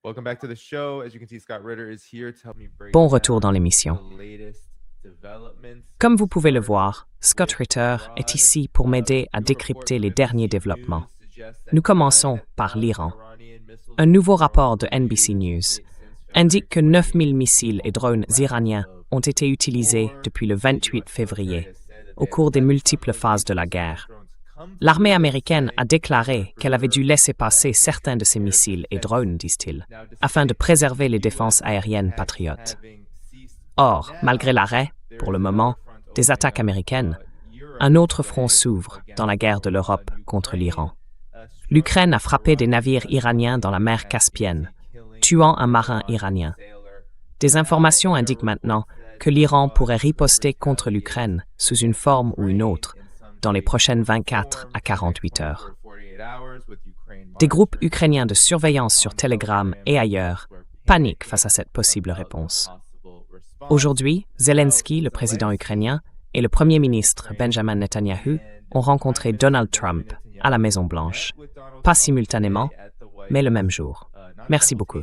Welcome back to the show. As you can see, Scott Ritter is here to help me break Bon retour dans down l'émission. the latest developments. Comme vous pouvez le voir, Scott Ritter est ici pour m'aider à décrypter les derniers développements. Nous commençons par l'Iran. Un nouveau rapport de NBC News indique que 9000 missiles et drones iraniens ont été utilisés depuis le 28 février, au cours des multiples phases de la guerre. L'armée américaine a déclaré qu'elle avait dû laisser passer certains de ces missiles et drones, disent-ils, afin de préserver les défenses aériennes patriotes. Or, malgré l'arrêt, pour le moment, des attaques américaines, un autre front s'ouvre dans la guerre de l'Europe contre l'Iran. L'Ukraine a frappé des navires iraniens dans la mer Caspienne, tuant un marin iranien. Des informations indiquent maintenant que l'Iran pourrait riposter contre l'Ukraine sous une forme ou une autre dans les prochaines 24 à 48 heures. Des groupes ukrainiens de surveillance sur Telegram et ailleurs paniquent face à cette possible réponse. Aujourd'hui, Zelensky, le président ukrainien, et le premier ministre Benjamin Netanyahu ont rencontré Donald Trump à la Maison-Blanche, pas simultanément, mais le même jour. Merci beaucoup.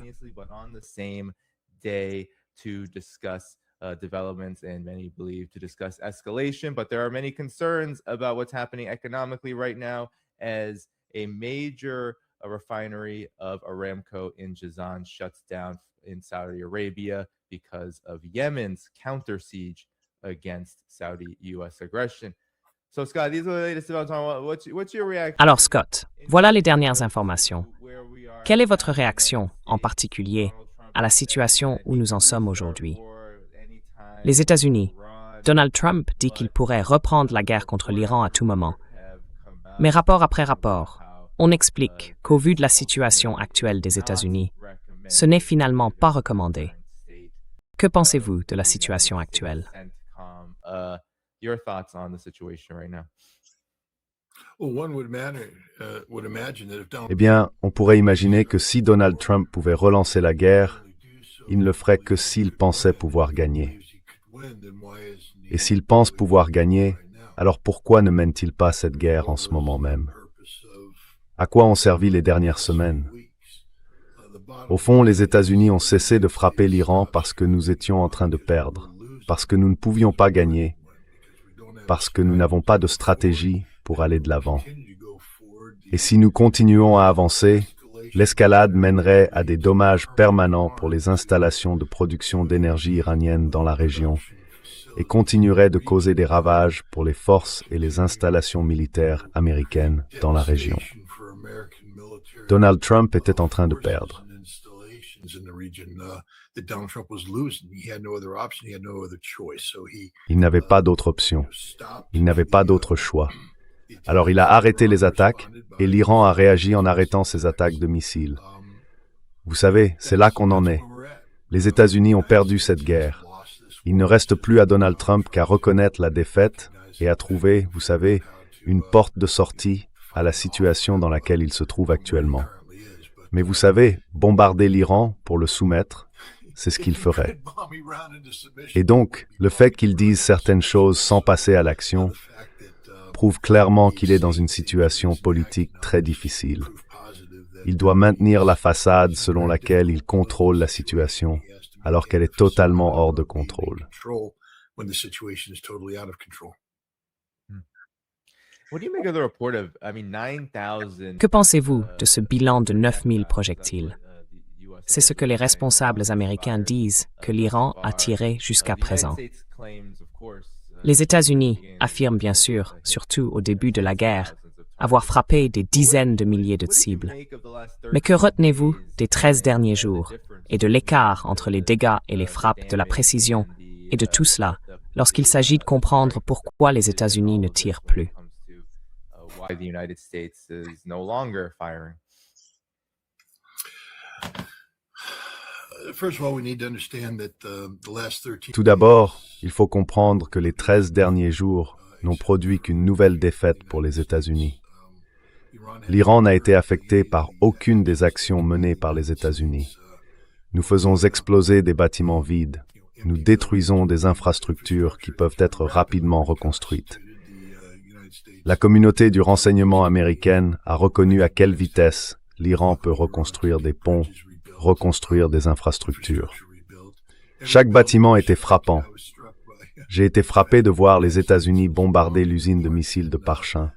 Developments, and many believe to discuss escalation, but there are many concerns about what's happening economically right now as a major refinery of Aramco in Jazan shuts down in Saudi Arabia because of Yemen's counter siege against Saudi-US aggression. So Scott, these are the latest developments. What's your reaction? Alors Scott, voilà les dernières informations. Quelle est votre réaction, en particulier, à la situation où nous en sommes aujourd'hui? Les États-Unis. Donald Trump dit qu'il pourrait reprendre la guerre contre l'Iran à tout moment. Mais rapport après rapport, on explique qu'au vu de la situation actuelle des États-Unis, ce n'est finalement pas recommandé. Que pensez-vous de la situation actuelle? Eh bien, on pourrait imaginer que si Donald Trump pouvait relancer la guerre, il ne le ferait que s'il pensait pouvoir gagner. Et s'il pense pouvoir gagner, alors pourquoi ne mène-t-il pas cette guerre en ce moment même? À quoi ont servi les dernières semaines? Au fond, les États-Unis ont cessé de frapper l'Iran parce que nous étions en train de perdre, parce que nous ne pouvions pas gagner, parce que nous n'avons pas de stratégie pour aller de l'avant. Et si nous continuons à avancer, l'escalade mènerait à des dommages permanents pour les installations de production d'énergie iranienne dans la région et continuerait de causer des ravages pour les forces et les installations militaires américaines dans la région. Donald Trump était en train de perdre. Il n'avait pas d'autre option. Il n'avait pas d'autre choix. Alors il a arrêté les attaques et l'Iran a réagi en arrêtant ses attaques de missiles. Vous savez, c'est là qu'on en est. Les États-Unis ont perdu cette guerre. Il ne reste plus à Donald Trump qu'à reconnaître la défaite et à trouver, vous savez, une porte de sortie à la situation dans laquelle il se trouve actuellement. Mais vous savez, bombarder l'Iran pour le soumettre, c'est ce qu'il ferait. Et donc, le fait qu'il dise certaines choses sans passer à l'action prouve clairement qu'il est dans une situation politique très difficile. Il doit maintenir la façade selon laquelle il contrôle la situation, alors qu'elle est totalement hors de contrôle. Que pensez-vous de ce bilan de 9000 projectiles? C'est ce que les responsables américains disent que l'Iran a tiré jusqu'à présent. Les États-Unis affirment bien sûr, surtout au début de la guerre, avoir frappé des dizaines de milliers de cibles. Mais que retenez-vous des 13 derniers jours et de l'écart entre les dégâts et les frappes, de la précision et de tout cela lorsqu'il s'agit de comprendre pourquoi les États-Unis ne tirent plus? Tout d'abord, il faut comprendre que les 13 derniers jours n'ont produit qu'une nouvelle défaite pour les États-Unis. L'Iran n'a été affecté par aucune des actions menées par les États-Unis. Nous faisons exploser des bâtiments vides. Nous détruisons des infrastructures qui peuvent être rapidement reconstruites. La communauté du renseignement américaine a reconnu à quelle vitesse l'Iran peut reconstruire des ponts, reconstruire des infrastructures. Chaque bâtiment était frappant. J'ai été frappé de voir les États-Unis bombarder l'usine de missiles de Parchin.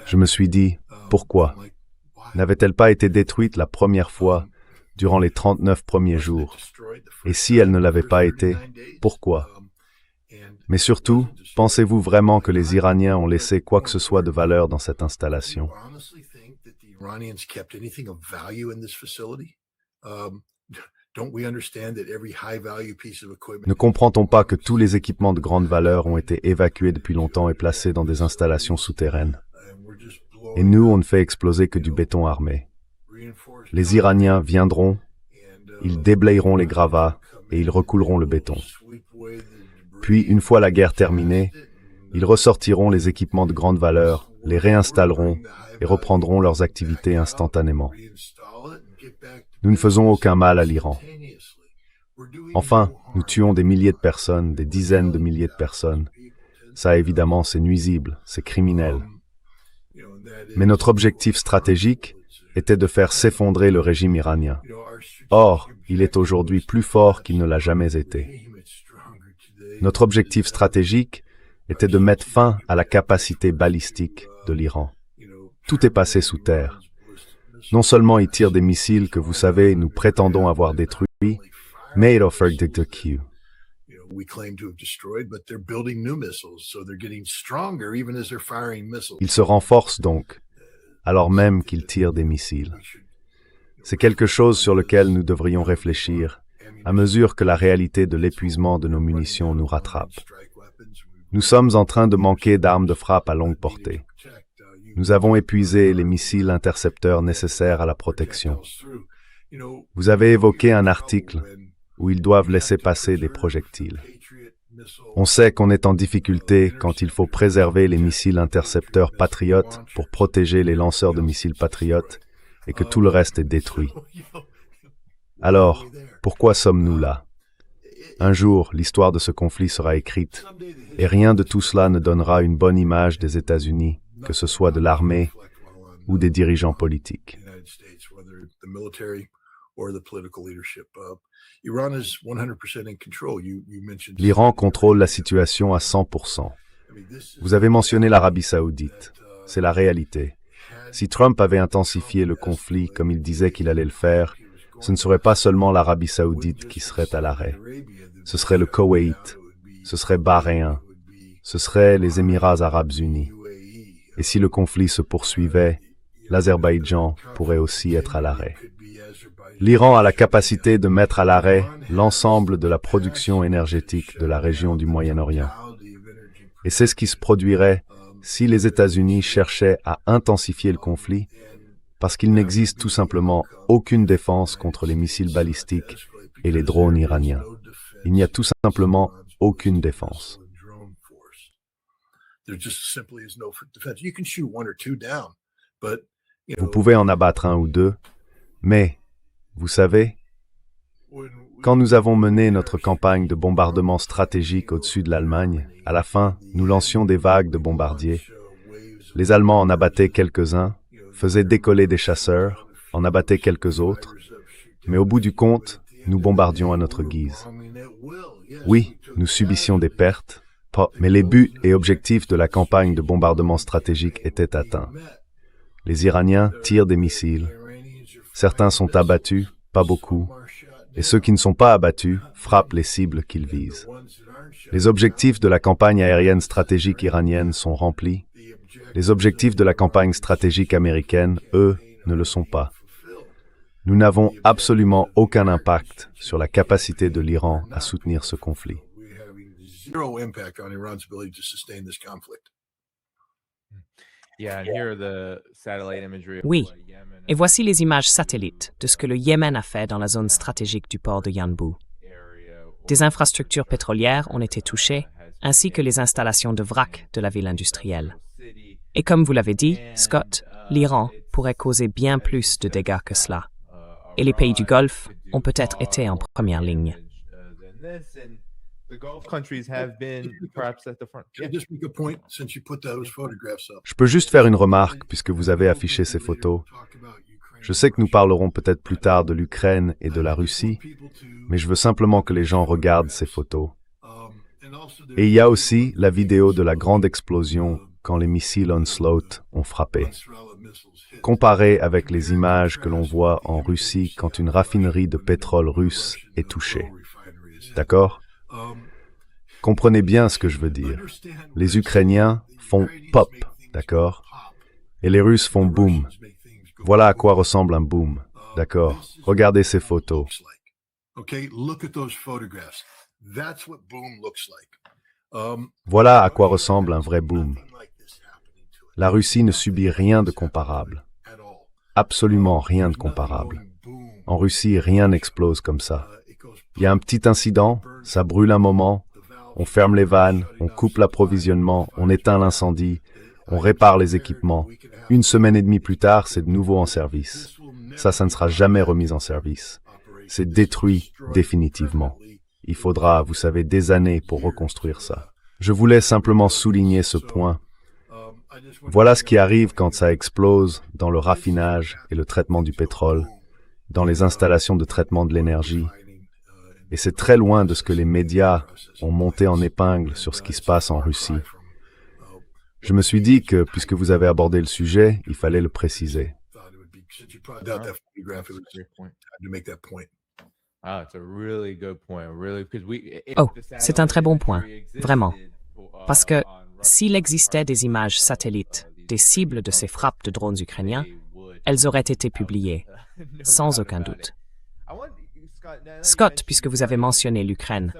Je me suis dit, pourquoi? N'avait-elle pas été détruite la première fois durant les 39 premiers jours? Et si elle ne l'avait pas été, pourquoi? Mais surtout, pensez-vous vraiment que les Iraniens ont laissé quoi que ce soit de valeur dans cette installation? Ne comprend-on pas que tous les équipements de grande valeur ont été évacués depuis longtemps et placés dans des installations souterraines? Et nous, on ne fait exploser que du béton armé. Les Iraniens viendront, ils déblayeront les gravats et ils recouleront le béton. Puis, une fois la guerre terminée, ils ressortiront les équipements de grande valeur, les réinstalleront et reprendront leurs activités instantanément. Nous ne faisons aucun mal à l'Iran. Enfin, nous tuons des milliers de personnes, des dizaines de milliers de personnes. Ça, évidemment, c'est nuisible, c'est criminel. Mais notre objectif stratégique était de faire s'effondrer le régime iranien. Or, il est aujourd'hui plus fort qu'il ne l'a jamais été. Notre objectif stratégique était de mettre fin à la capacité balistique de l'Iran. Tout est passé sous terre. Non seulement ils tirent des missiles que, vous savez, nous prétendons avoir détruits, mais ils offrent des Q. Ils se renforcent donc, alors même qu'ils tirent des missiles. C'est quelque chose sur lequel nous devrions réfléchir, à mesure que la réalité de l'épuisement de nos munitions nous rattrape. Nous sommes en train de manquer d'armes de frappe à longue portée. Nous avons épuisé les missiles intercepteurs nécessaires à la protection. Vous avez évoqué un article où ils doivent laisser passer des projectiles. On sait qu'on est en difficulté quand il faut préserver les missiles intercepteurs patriotes pour protéger les lanceurs de missiles patriotes et que tout le reste est détruit. Alors, pourquoi sommes-nous là? Un jour, l'histoire de ce conflit sera écrite, et rien de tout cela ne donnera une bonne image des États-Unis, que ce soit de l'armée ou des dirigeants politiques. L'Iran contrôle la situation à 100%. Vous avez mentionné l'Arabie saoudite. C'est la réalité. Si Trump avait intensifié le conflit comme il disait qu'il allait le faire, ce ne serait pas seulement l'Arabie saoudite qui serait à l'arrêt. Ce serait le Koweït, ce serait Bahreïn, ce serait les Émirats arabes unis. Et si le conflit se poursuivait, l'Azerbaïdjan pourrait aussi être à l'arrêt. L'Iran a la capacité de mettre à l'arrêt l'ensemble de la production énergétique de la région du Moyen-Orient. Et c'est ce qui se produirait si les États-Unis cherchaient à intensifier le conflit, parce qu'il n'existe tout simplement aucune défense contre les missiles balistiques et les drones iraniens. Il n'y a tout simplement aucune défense. Vous pouvez en abattre un ou deux, mais, vous savez, quand nous avons mené notre campagne de bombardement stratégique au-dessus de l'Allemagne, à la fin, nous lancions des vagues de bombardiers. Les Allemands en abattaient quelques-uns, faisaient décoller des chasseurs, en abattaient quelques autres, mais au bout du compte, nous bombardions à notre guise. Oui, nous subissions des pertes, mais les buts et objectifs de la campagne de bombardement stratégique étaient atteints. Les Iraniens tirent des missiles. Certains sont abattus, pas beaucoup, et ceux qui ne sont pas abattus frappent les cibles qu'ils visent. Les objectifs de la campagne aérienne stratégique iranienne sont remplis. Les objectifs de la campagne stratégique américaine, eux, ne le sont pas. Nous n'avons absolument aucun impact sur la capacité de l'Iran à soutenir ce conflit. Oui, et voici les images satellites de ce que le Yémen a fait dans la zone stratégique du port de Yanbu. Des infrastructures pétrolières ont été touchées, ainsi que les installations de vrac de la ville industrielle. Et comme vous l'avez dit, Scott, l'Iran pourrait causer bien plus de dégâts que cela. Et les pays du Golfe ont peut-être été en première ligne. Je peux juste faire une remarque puisque vous avez affiché ces photos. Je sais que nous parlerons peut-être plus tard de l'Ukraine et de la Russie, mais je veux simplement que les gens regardent ces photos. Et il y a aussi la vidéo de la grande explosion quand les missiles Onslaught ont frappé. Comparé avec les images que l'on voit en Russie quand une raffinerie de pétrole russe est touchée. D'accord? Comprenez bien ce que je veux dire. Les Ukrainiens font pop, d'accord? Et les Russes font boom. Voilà à quoi ressemble un boom, d'accord? Regardez ces photos. Voilà à quoi ressemble un vrai boom. La Russie ne subit rien de comparable. Absolument rien de comparable. En Russie, rien n'explose comme ça. Il y a un petit incident, ça brûle un moment, on ferme les vannes, on coupe l'approvisionnement, on éteint l'incendie, on répare les équipements. 1 semaine et demie plus tard, c'est de nouveau en service. Ça ne sera jamais remis en service. C'est détruit définitivement. Il faudra, vous savez, des années pour reconstruire ça. Je voulais simplement souligner ce point. Voilà ce qui arrive quand ça explose dans le raffinage et le traitement du pétrole, dans les installations de traitement de l'énergie. Et c'est très loin de ce que les médias ont monté en épingle sur ce qui se passe en Russie. Je me suis dit que, puisque vous avez abordé le sujet, il fallait le préciser. Oh, c'est un très bon point, vraiment. Parce que s'il existait des images satellites des cibles de ces frappes de drones ukrainiens, elles auraient été publiées, sans aucun doute. Scott, puisque vous avez mentionné l'Ukraine,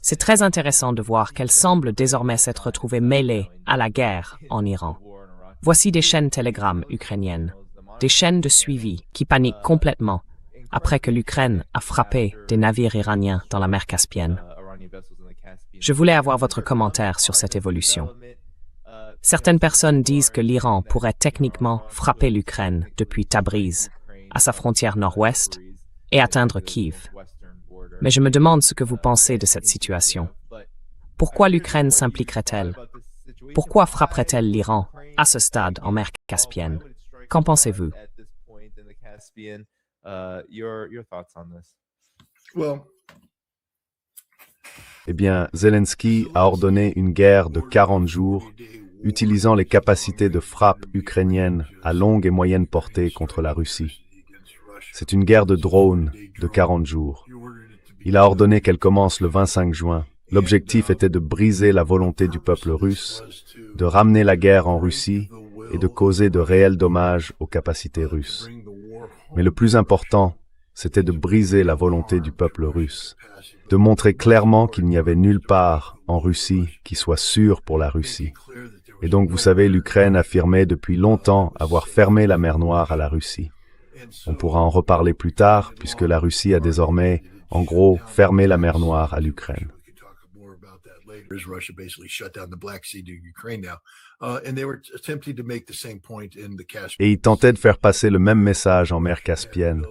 c'est très intéressant de voir qu'elle semble désormais s'être retrouvée mêlée à la guerre en Iran. Voici des chaînes Telegram ukrainiennes, des chaînes de suivi qui paniquent complètement après que l'Ukraine a frappé des navires iraniens dans la mer Caspienne. Je voulais avoir votre commentaire sur cette évolution. Certaines personnes disent que l'Iran pourrait techniquement frapper l'Ukraine depuis Tabriz, à sa frontière nord-ouest, et atteindre Kiev. Mais je me demande ce que vous pensez de cette situation. Pourquoi l'Ukraine s'impliquerait-elle? Pourquoi frapperait-elle l'Iran à ce stade en mer Caspienne? Qu'en pensez-vous? Eh bien, Zelensky a ordonné une guerre de 40 jours, utilisant les capacités de frappe ukrainiennes à longue et moyenne portée contre la Russie. C'est une guerre de drones de 40 jours. Il a ordonné qu'elle commence le 25 juin. L'objectif était de briser la volonté du peuple russe, de ramener la guerre en Russie et de causer de réels dommages aux capacités russes. Mais le plus important, c'était de briser la volonté du peuple russe, de montrer clairement qu'il n'y avait nulle part en Russie qui soit sûr pour la Russie. Et donc, vous savez, l'Ukraine affirmait depuis longtemps avoir fermé la mer Noire à la Russie. On pourra en reparler plus tard, puisque la Russie a désormais, en gros, fermé la mer Noire à l'Ukraine. Et ils tentaient de faire passer le même message en mer Caspienne,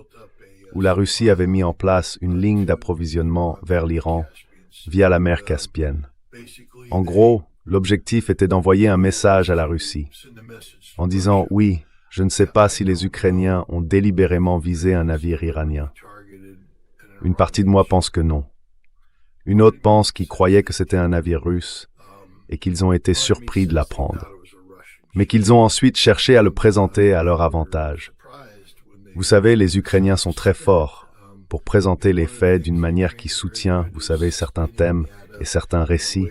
où la Russie avait mis en place une ligne d'approvisionnement vers l'Iran via la mer Caspienne. En gros, l'objectif était d'envoyer un message à la Russie, en disant « Oui, je ne sais pas si les Ukrainiens ont délibérément visé un navire iranien. » Une partie de moi pense que non. Une autre pense qu'ils croyaient que c'était un navire russe et qu'ils ont été surpris de l'apprendre, mais qu'ils ont ensuite cherché à le présenter à leur avantage. Vous savez, les Ukrainiens sont très forts pour présenter les faits d'une manière qui soutient, vous savez, certains thèmes et certains récits.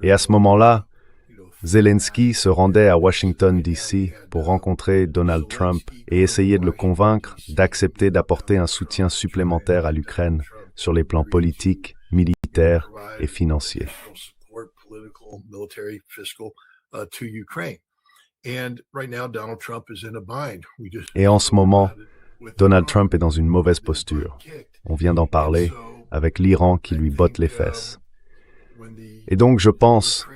Et à ce moment-là, Zelensky se rendait à Washington, D.C. pour rencontrer Donald Trump et essayer de le convaincre d'accepter d'apporter un soutien supplémentaire à l'Ukraine sur les plans politiques, militaires et financiers. Et en ce moment, Donald Trump est dans une mauvaise posture. On vient d'en parler, avec l'Iran qui lui botte les fesses. Et donc je pense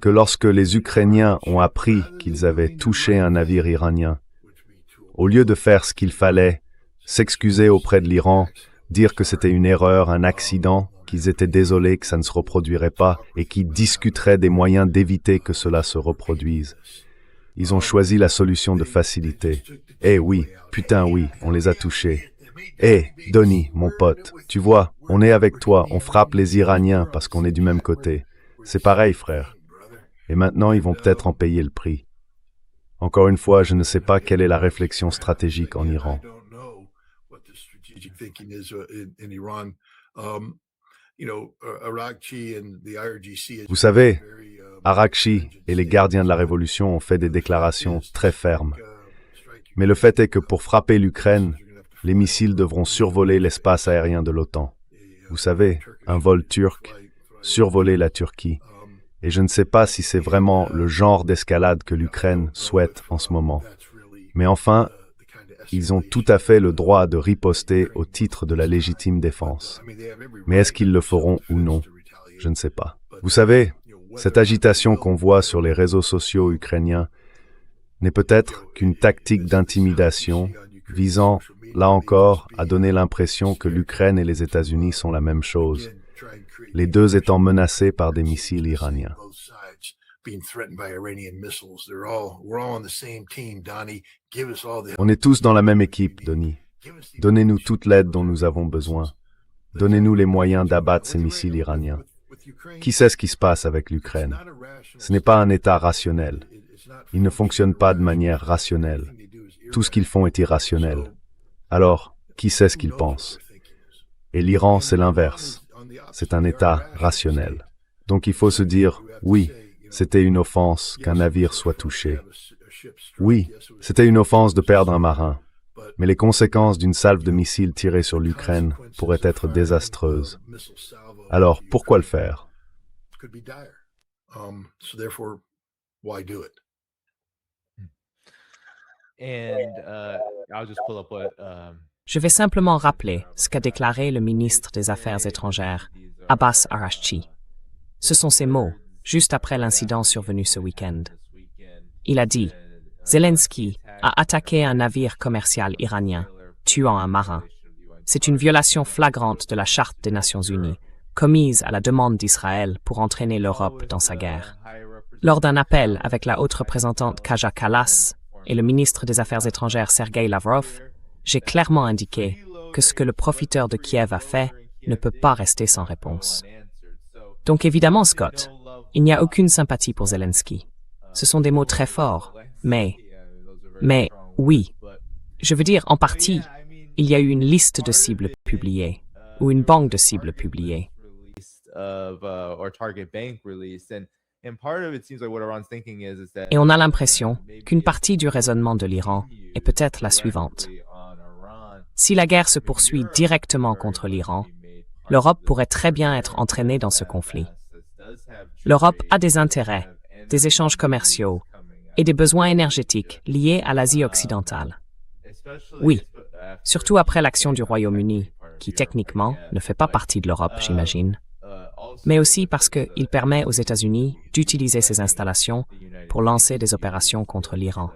que lorsque les Ukrainiens ont appris qu'ils avaient touché un navire iranien, au lieu de faire ce qu'il fallait, s'excuser auprès de l'Iran, dire que c'était une erreur, un accident, qu'ils étaient désolés que ça ne se reproduirait pas et qu'ils discuteraient des moyens d'éviter que cela se reproduise. Ils ont choisi la solution de facilité. Eh oui, putain oui, on les a touchés. Eh, Donnie, mon pote, tu vois, on est avec toi, on frappe les Iraniens parce qu'on est du même côté. C'est pareil, frère. Et maintenant, ils vont peut-être en payer le prix. Encore une fois, je ne sais pas quelle est la réflexion stratégique en Iran. Vous savez, Arakchi et les gardiens de la Révolution ont fait des déclarations très fermes. Mais le fait est que pour frapper l'Ukraine, les missiles devront survoler l'espace aérien de l'OTAN. Vous savez, un vol turc, survoler la Turquie. Et je ne sais pas si c'est vraiment le genre d'escalade que l'Ukraine souhaite en ce moment. Mais enfin, ils ont tout à fait le droit de riposter au titre de la légitime défense. Mais est-ce qu'ils le feront ou non? Je ne sais pas. Vous savez, cette agitation qu'on voit sur les réseaux sociaux ukrainiens n'est peut-être qu'une tactique d'intimidation visant, là encore, à donner l'impression que l'Ukraine et les États-Unis sont la même chose, les deux étant menacés par des missiles iraniens. On est tous dans la même équipe, Donnie. Donnez-nous toute l'aide dont nous avons besoin. Donnez-nous les moyens d'abattre ces missiles iraniens. Qui sait ce qui se passe avec l'Ukraine? Ce n'est pas un État rationnel. Ils ne fonctionnent pas de manière rationnelle. Tout ce qu'ils font est irrationnel. Alors, qui sait ce qu'ils pensent? Et l'Iran, c'est l'inverse. C'est un État rationnel. Donc il faut se dire, oui, c'était une offense qu'un navire soit touché. Oui, c'était une offense de perdre un marin. Mais les conséquences d'une salve de missiles tirée sur l'Ukraine pourraient être désastreuses. Alors, pourquoi le faire? Je vais simplement rappeler ce qu'a déclaré le ministre des Affaires étrangères, Abbas Araghchi. Ce sont ses mots, juste après l'incident survenu ce week-end. Il a dit « Zelensky a attaqué un navire commercial iranien, tuant un marin. C'est une violation flagrante de la Charte des Nations Unies, commise à la demande d'Israël pour entraîner l'Europe dans sa guerre. » Lors d'un appel avec la haute représentante Kaja Kallas et le ministre des Affaires étrangères Sergei Lavrov, j'ai clairement indiqué que ce que le profiteur de Kiev a fait ne peut pas rester sans réponse. Donc évidemment, Scott, il n'y a aucune sympathie pour Zelensky. Ce sont des mots très forts, mais oui, je veux dire, en partie, il y a eu une liste de cibles publiée, ou une banque de cibles publiée. Et on a l'impression qu'une partie du raisonnement de l'Iran est peut-être la suivante. Si la guerre se poursuit directement contre l'Iran, l'Europe pourrait très bien être entraînée dans ce conflit. L'Europe a des intérêts, des échanges commerciaux et des besoins énergétiques liés à l'Asie occidentale. Oui, surtout après l'action du Royaume-Uni, qui techniquement ne fait pas partie de l'Europe, j'imagine, mais aussi parce qu'il permet aux États-Unis d'utiliser ces installations pour lancer des opérations contre l'Iran.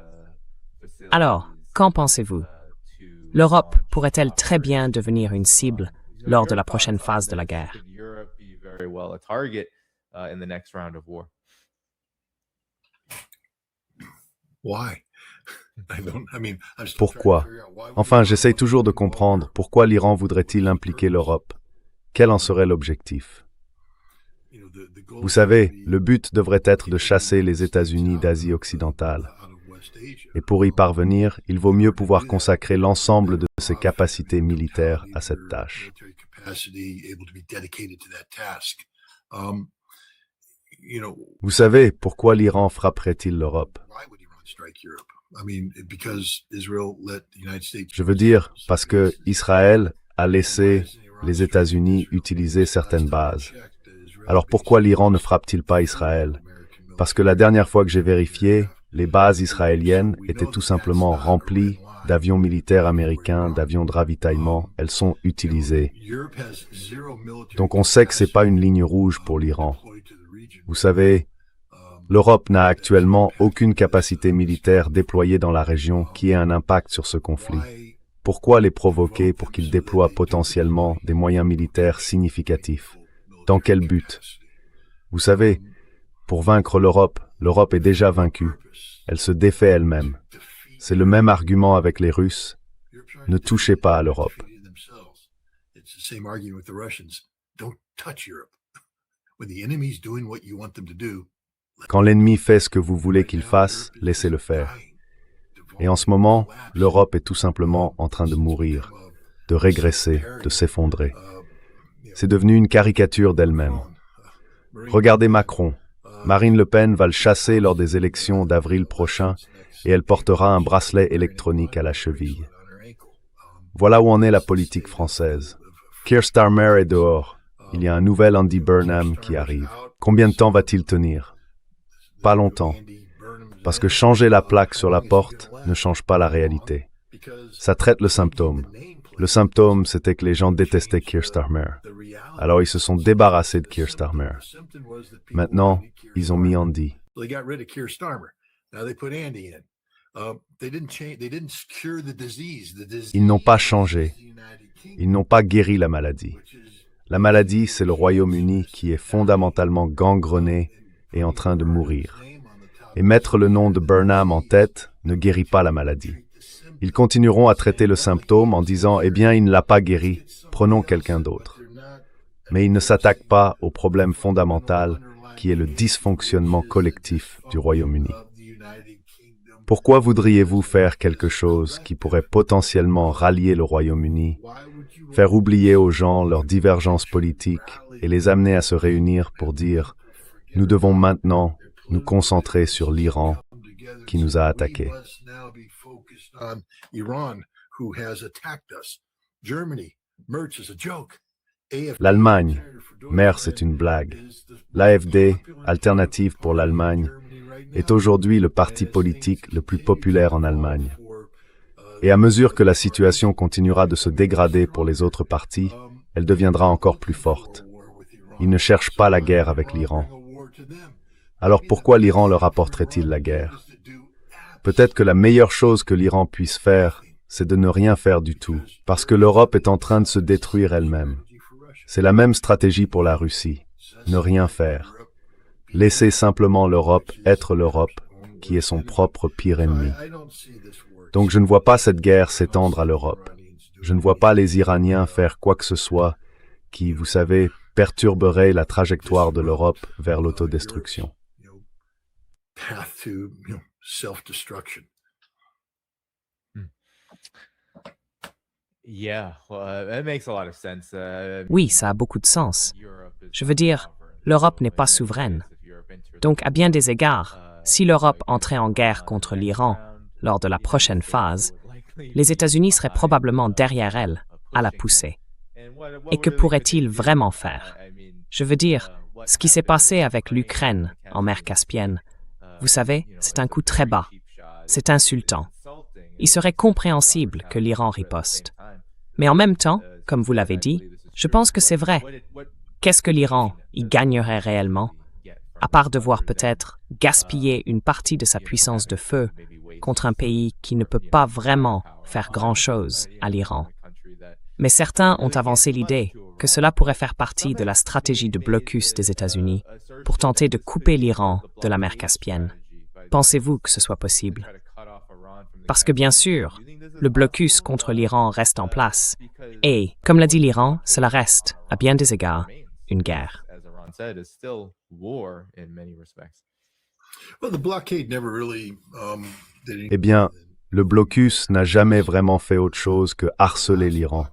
Alors, qu'en pensez-vous? L'Europe pourrait-elle très bien devenir une cible lors de la prochaine phase de la guerre? Pourquoi? Enfin, j'essaye toujours de comprendre pourquoi l'Iran voudrait-il impliquer l'Europe. Quel en serait l'objectif? Vous savez, le but devrait être de chasser les États-Unis d'Asie occidentale. Et pour y parvenir, il vaut mieux pouvoir consacrer l'ensemble de ses capacités militaires à cette tâche. Vous savez, pourquoi l'Iran frapperait-il l'Europe? Je veux dire, parce que Israël a laissé les États-Unis utiliser certaines bases. Alors pourquoi l'Iran ne frappe-t-il pas Israël? Parce que la dernière fois que j'ai vérifié, les bases israéliennes étaient tout simplement remplies d'avions militaires américains, d'avions de ravitaillement. Elles sont utilisées. Donc on sait que ce n'est pas une ligne rouge pour l'Iran. Vous savez, l'Europe n'a actuellement aucune capacité militaire déployée dans la région qui ait un impact sur ce conflit. Pourquoi les provoquer pour qu'ils déploient potentiellement des moyens militaires significatifs? Dans quel but? Vous savez, pour vaincre l'Europe, L'Europe est déjà vaincue. Elle se défait elle-même. C'est le même argument avec les Russes. Ne touchez pas à l'Europe. Quand l'ennemi fait ce que vous voulez qu'il fasse, laissez-le faire. Et en ce moment, l'Europe est tout simplement en train de mourir, de régresser, de s'effondrer. C'est devenu une caricature d'elle-même. Regardez Macron. Marine Le Pen va le chasser lors des élections d'avril prochain et elle portera un bracelet électronique à la cheville. Voilà où en est la politique française. Keir Starmer est dehors. Il y a un nouvel Andy Burnham qui arrive. Combien de temps va-t-il tenir? Pas longtemps. Parce que changer la plaque sur la porte ne change pas la réalité. Ça traite le symptôme. Le symptôme, c'était que les gens détestaient Keir Starmer. Alors ils se sont débarrassés de Keir Starmer. Maintenant, ils ont mis Andy. Ils n'ont pas changé. Ils n'ont pas guéri la maladie. La maladie, c'est le Royaume-Uni qui est fondamentalement gangrené et en train de mourir. Et mettre le nom de Burnham en tête ne guérit pas la maladie. Ils continueront à traiter le symptôme en disant « Eh bien, il ne l'a pas guéri, prenons quelqu'un d'autre ». Mais ils ne s'attaquent pas au problème fondamental qui est le dysfonctionnement collectif du Royaume-Uni. Pourquoi voudriez-vous faire quelque chose qui pourrait potentiellement rallier le Royaume-Uni, faire oublier aux gens leurs divergences politiques et les amener à se réunir pour dire « Nous devons maintenant nous concentrer sur l'Iran qui nous a attaqués ». L'Allemagne, Merz c'est une blague. L'AfD, Alternative pour l'Allemagne, est aujourd'hui le parti politique le plus populaire en Allemagne. Et à mesure que la situation continuera de se dégrader pour les autres partis, elle deviendra encore plus forte. Ils ne cherchent pas la guerre avec l'Iran. Alors pourquoi l'Iran leur apporterait-il la guerre? Peut-être que la meilleure chose que l'Iran puisse faire, c'est de ne rien faire du tout, parce que l'Europe est en train de se détruire elle-même. C'est la même stratégie pour la Russie. Ne rien faire. Laisser simplement l'Europe être l'Europe, qui est son propre pire ennemi. Donc je ne vois pas cette guerre s'étendre à l'Europe. Je ne vois pas les Iraniens faire quoi que ce soit qui, vous savez, perturberait la trajectoire de l'Europe vers l'autodestruction. Oui, ça a beaucoup de sens. Je veux dire, l'Europe n'est pas souveraine. Donc, à bien des égards, si l'Europe entrait en guerre contre l'Iran lors de la prochaine phase, les États-Unis seraient probablement derrière elle, à la pousser. Et que pourraient-ils vraiment faire? Je veux dire, ce qui s'est passé avec l'Ukraine en mer Caspienne, vous savez, c'est un coup très bas. C'est insultant. Il serait compréhensible que l'Iran riposte. Mais en même temps, comme vous l'avez dit, je pense que c'est vrai. Qu'est-ce que l'Iran y gagnerait réellement, à part devoir peut-être gaspiller une partie de sa puissance de feu contre un pays qui ne peut pas vraiment faire grand-chose à l'Iran? Mais certains ont avancé l'idée que cela pourrait faire partie de la stratégie de blocus des États-Unis pour tenter de couper l'Iran de la mer Caspienne. Pensez-vous que ce soit possible? Parce que bien sûr, le blocus contre l'Iran reste en place. Et, comme l'a dit l'Iran, cela reste, à bien des égards, une guerre. Eh bien, le blocus n'a jamais vraiment fait autre chose que harceler l'Iran.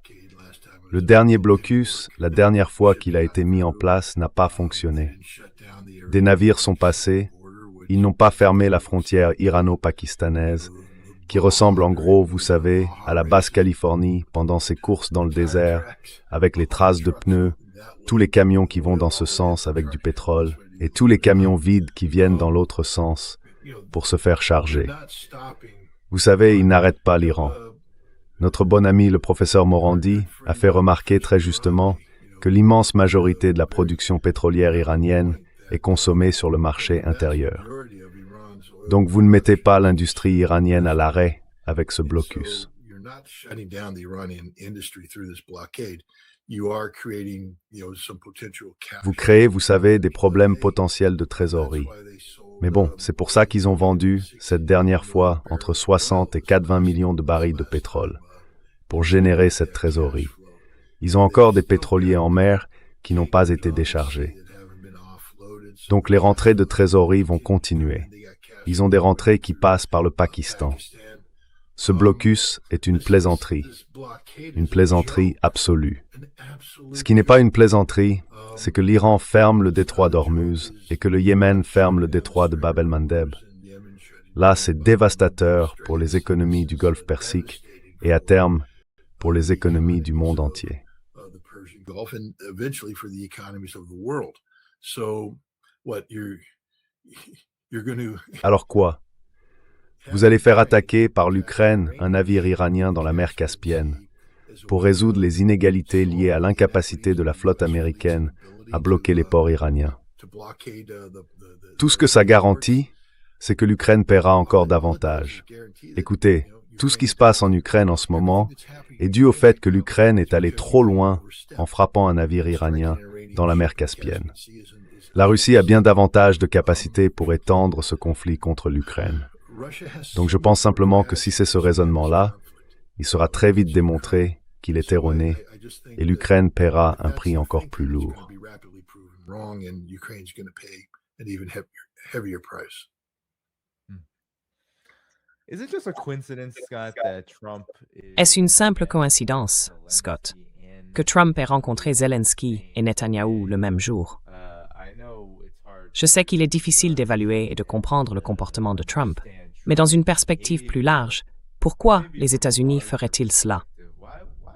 Le dernier blocus, la dernière fois qu'il a été mis en place, n'a pas fonctionné. Des navires sont passés, ils n'ont pas fermé la frontière irano-pakistanaise, qui ressemble en gros, vous savez, à la Basse-Californie pendant ses courses dans le désert, avec les traces de pneus, tous les camions qui vont dans ce sens avec du pétrole, et tous les camions vides qui viennent dans l'autre sens pour se faire charger. Vous savez, ils n'arrêtent pas l'Iran. Notre bon ami le professeur Morandi a fait remarquer très justement que l'immense majorité de la production pétrolière iranienne est consommée sur le marché intérieur. Donc vous ne mettez pas l'industrie iranienne à l'arrêt avec ce blocus. Vous créez, vous savez, des problèmes potentiels de trésorerie. Mais bon, c'est pour ça qu'ils ont vendu, cette dernière fois, entre 60 et 80 millions de barils de pétrole, pour générer cette trésorerie. Ils ont encore des pétroliers en mer qui n'ont pas été déchargés. Donc les rentrées de trésorerie vont continuer. Ils ont des rentrées qui passent par le Pakistan. Ce blocus est une plaisanterie absolue. Ce qui n'est pas une plaisanterie, c'est que l'Iran ferme le détroit d'Ormuz et que le Yémen ferme le détroit de Bab el-Mandeb. Là, c'est dévastateur pour les économies du Golfe Persique et à terme, pour les économies du monde entier. Alors quoi? Vous allez faire attaquer par l'Ukraine un navire iranien dans la mer Caspienne pour résoudre les inégalités liées à l'incapacité de la flotte américaine à bloquer les ports iraniens. Tout ce que ça garantit, c'est que l'Ukraine paiera encore davantage. Écoutez, tout ce qui se passe en Ukraine en ce moment est dû au fait que l'Ukraine est allée trop loin en frappant un navire iranien dans la mer Caspienne. La Russie a bien davantage de capacités pour étendre ce conflit contre l'Ukraine. Donc je pense simplement que si c'est ce raisonnement-là, il sera très vite démontré qu'il est erroné et l'Ukraine paiera un prix encore plus lourd. Est-ce une simple coïncidence, Scott, que Trump ait rencontré Zelensky et Netanyahou le même jour? Je sais qu'il est difficile d'évaluer et de comprendre le comportement de Trump, mais dans une perspective plus large, pourquoi les États-Unis feraient-ils cela?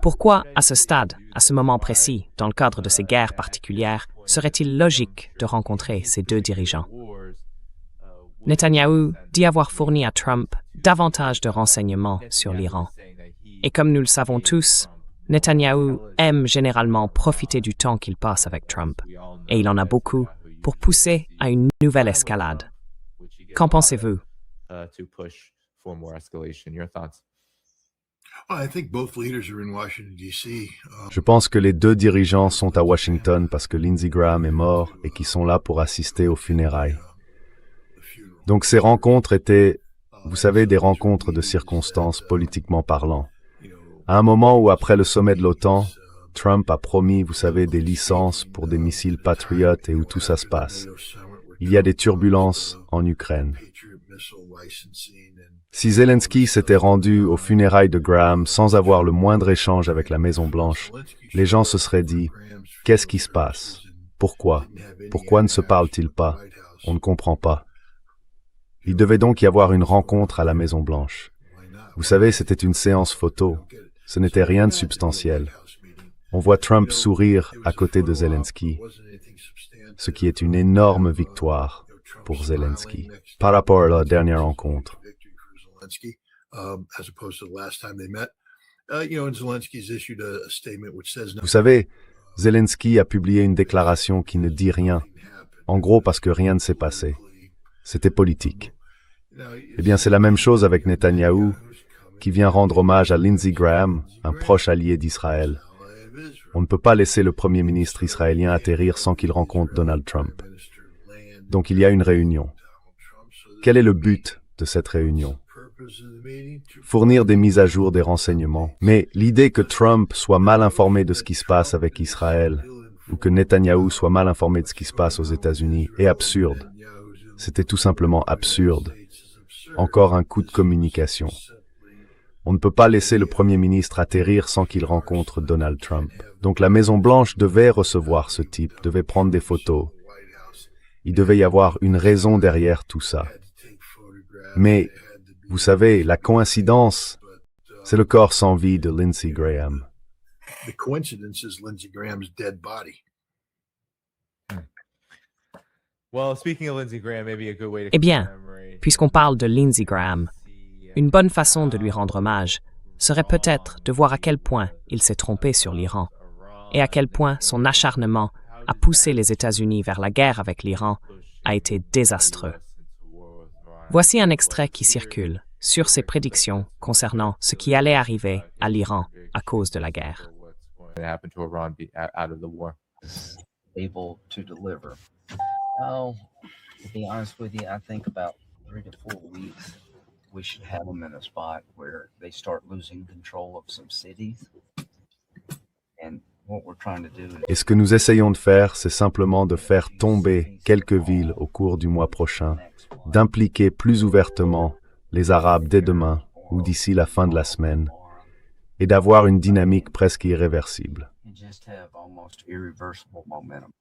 Pourquoi, à ce stade, à ce moment précis, dans le cadre de ces guerres particulières, serait-il logique de rencontrer ces deux dirigeants? Netanyahou dit avoir fourni à Trump davantage de renseignements sur l'Iran. Et comme nous le savons tous, Netanyahou aime généralement profiter du temps qu'il passe avec Trump, et il en a beaucoup, pour pousser à une nouvelle escalade. Qu'en pensez-vous? Je pense que les deux dirigeants sont à Washington parce que Lindsey Graham est mort et qu'ils sont là pour assister aux funérailles. Donc ces rencontres étaient, vous savez, des rencontres de circonstances politiquement parlant. À un moment où, après le sommet de l'OTAN, Trump a promis, vous savez, des licences pour des missiles Patriot et où tout ça se passe. Il y a des turbulences en Ukraine. Si Zelensky s'était rendu aux funérailles de Graham sans avoir le moindre échange avec la Maison-Blanche, les gens se seraient dit « Qu'est-ce qui se passe? Pourquoi? Pourquoi ne se parle-t-il pas? On ne comprend pas. » Il devait donc y avoir une rencontre à la Maison-Blanche. Vous savez, c'était une séance photo. Ce n'était rien de substantiel. On voit Trump sourire à côté de Zelensky, ce qui est une énorme victoire pour Zelensky par rapport à la dernière rencontre. Vous savez, Zelensky a publié une déclaration qui ne dit rien, en gros parce que rien ne s'est passé. C'était politique. Eh bien, c'est la même chose avec Netanyahou, qui vient rendre hommage à Lindsey Graham, un proche allié d'Israël. On ne peut pas laisser le premier ministre israélien atterrir sans qu'il rencontre Donald Trump. Donc il y a une réunion. Quel est le but de cette réunion? Fournir des mises à jour des renseignements. Mais l'idée que Trump soit mal informé de ce qui se passe avec Israël, ou que Netanyahou soit mal informé de ce qui se passe aux États-Unis, est absurde. C'était tout simplement absurde. Encore un coup de communication. On ne peut pas laisser le Premier ministre atterrir sans qu'il rencontre Donald Trump. Donc la Maison-Blanche devait recevoir ce type, devait prendre des photos. Il devait y avoir une raison derrière tout ça. Mais, vous savez, la coïncidence, c'est le corps sans vie de Lindsey Graham. Eh bien, puisqu'on parle de Lindsey Graham, une bonne façon de lui rendre hommage serait peut-être de voir à quel point il s'est trompé sur l'Iran et à quel point son acharnement à pousser les États-Unis vers la guerre avec l'Iran a été désastreux. Voici un extrait qui circule sur ses prédictions concernant ce qui allait arriver à l'Iran à cause de la guerre. Able to deliver. Oh, to be honest with you, I think about 3 to 4 weeks, we should have them in a spot where they start losing control of some cities. And what we're trying to do Et ce que nous essayons de faire, c'est simplement de faire tomber quelques villes au cours du mois prochain, d'impliquer plus ouvertement les Arabes dès demain ou d'ici la fin de la semaine, et d'avoir une dynamique presque irréversible. and just have almost irreversible momentum.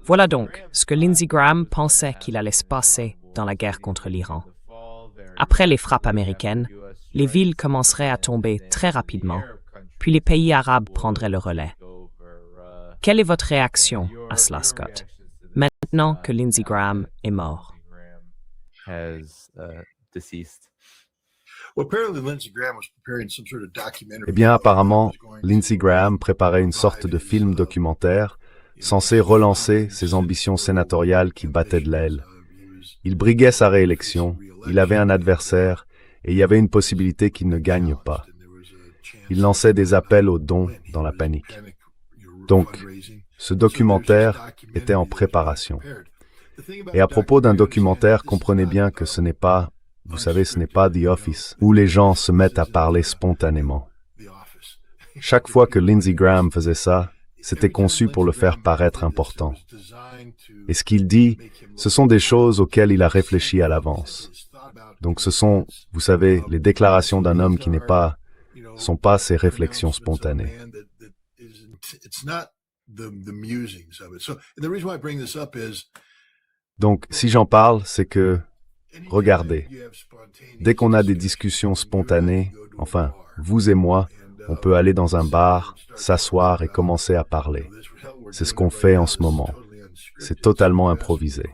Voilà donc ce que Lindsey Graham pensait qu'il allait se passer dans la guerre contre l'Iran. Après les frappes américaines, les villes commenceraient à tomber très rapidement, puis les pays arabes prendraient le relais. Quelle est votre réaction à cela, Scott, maintenant que Lindsey Graham est mort? Eh bien, apparemment, Lindsey Graham préparait une sorte de film documentaire censé relancer ses ambitions sénatoriales qui battaient de l'aile. Il briguait sa réélection, il avait un adversaire et il y avait une possibilité qu'il ne gagne pas. Il lançait des appels aux dons dans la panique. Donc, ce documentaire était en préparation. Et à propos d'un documentaire, comprenez bien que ce n'est pas, vous savez, ce n'est pas The Office, où les gens se mettent à parler spontanément. Chaque fois que Lindsey Graham faisait ça, c'était conçu pour le faire paraître important. Et ce qu'il dit, ce sont des choses auxquelles il a réfléchi à l'avance. Donc ce sont, vous savez, les déclarations d'un homme qui sont pas ses réflexions spontanées. Donc, si j'en parle, c'est que, regardez, dès qu'on a des discussions spontanées, enfin, vous et moi, on peut aller dans un bar, s'asseoir et commencer à parler. C'est ce qu'on fait en ce moment. C'est totalement improvisé.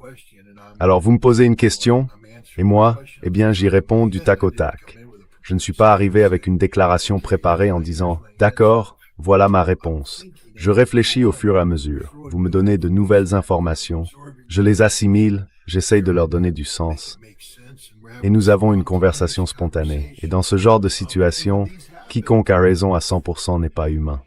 Alors, vous me posez une question, et moi, eh bien, j'y réponds du tac au tac. Je ne suis pas arrivé avec une déclaration préparée en disant « D'accord, voilà ma réponse ». Je réfléchis au fur et à mesure. Vous me donnez de nouvelles informations. Je les assimile, j'essaye de leur donner du sens. Et nous avons une conversation spontanée. Et dans ce genre de situation, quiconque a raison à 100% n'est pas humain.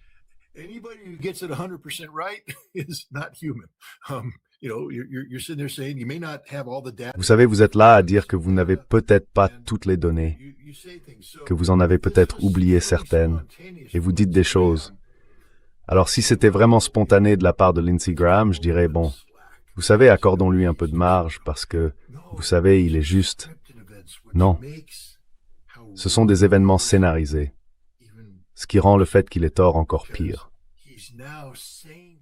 Vous savez, vous êtes là à dire que vous n'avez peut-être pas toutes les données, que vous en avez peut-être oublié certaines, et vous dites des choses. Alors si c'était vraiment spontané de la part de Lindsey Graham, je dirais, bon, vous savez, accordons-lui un peu de marge parce que, vous savez, il est juste. Non. Ce sont des événements scénarisés, ce qui rend le fait qu'il ait tort encore pire.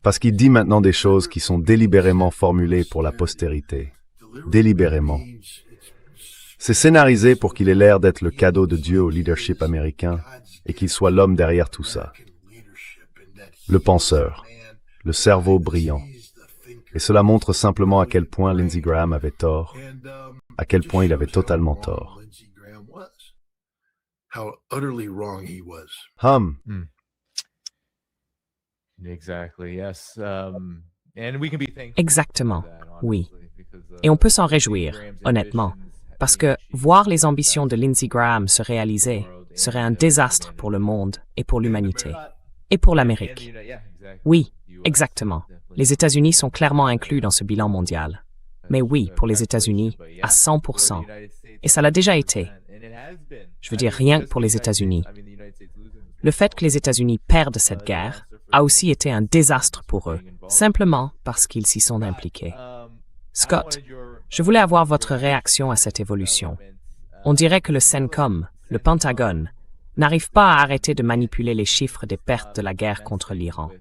Parce qu'il dit maintenant des choses qui sont délibérément formulées pour la postérité. Délibérément. C'est scénarisé pour qu'il ait l'air d'être le cadeau de Dieu au leadership américain et qu'il soit l'homme derrière tout ça. Le penseur, le cerveau brillant. Et cela montre simplement à quel point Lindsey Graham avait tort, à quel point il avait totalement tort. Exactement, oui. Et on peut s'en réjouir, honnêtement, parce que voir les ambitions de Lindsey Graham se réaliser serait un désastre pour le monde et pour l'humanité. Et pour l'Amérique. Oui, exactement. Les États-Unis sont clairement inclus dans ce bilan mondial. Mais oui, pour les États-Unis, à 100%. Et ça l'a déjà été. Je veux dire rien que pour les États-Unis. Le fait que les États-Unis perdent cette guerre a aussi été un désastre pour eux, simplement parce qu'ils s'y sont impliqués. Scott, je voulais avoir votre réaction à cette évolution. On dirait que le CENTCOM, le Pentagone, n'arrive pas à arrêter de manipuler les chiffres des pertes de la guerre contre l'Iran.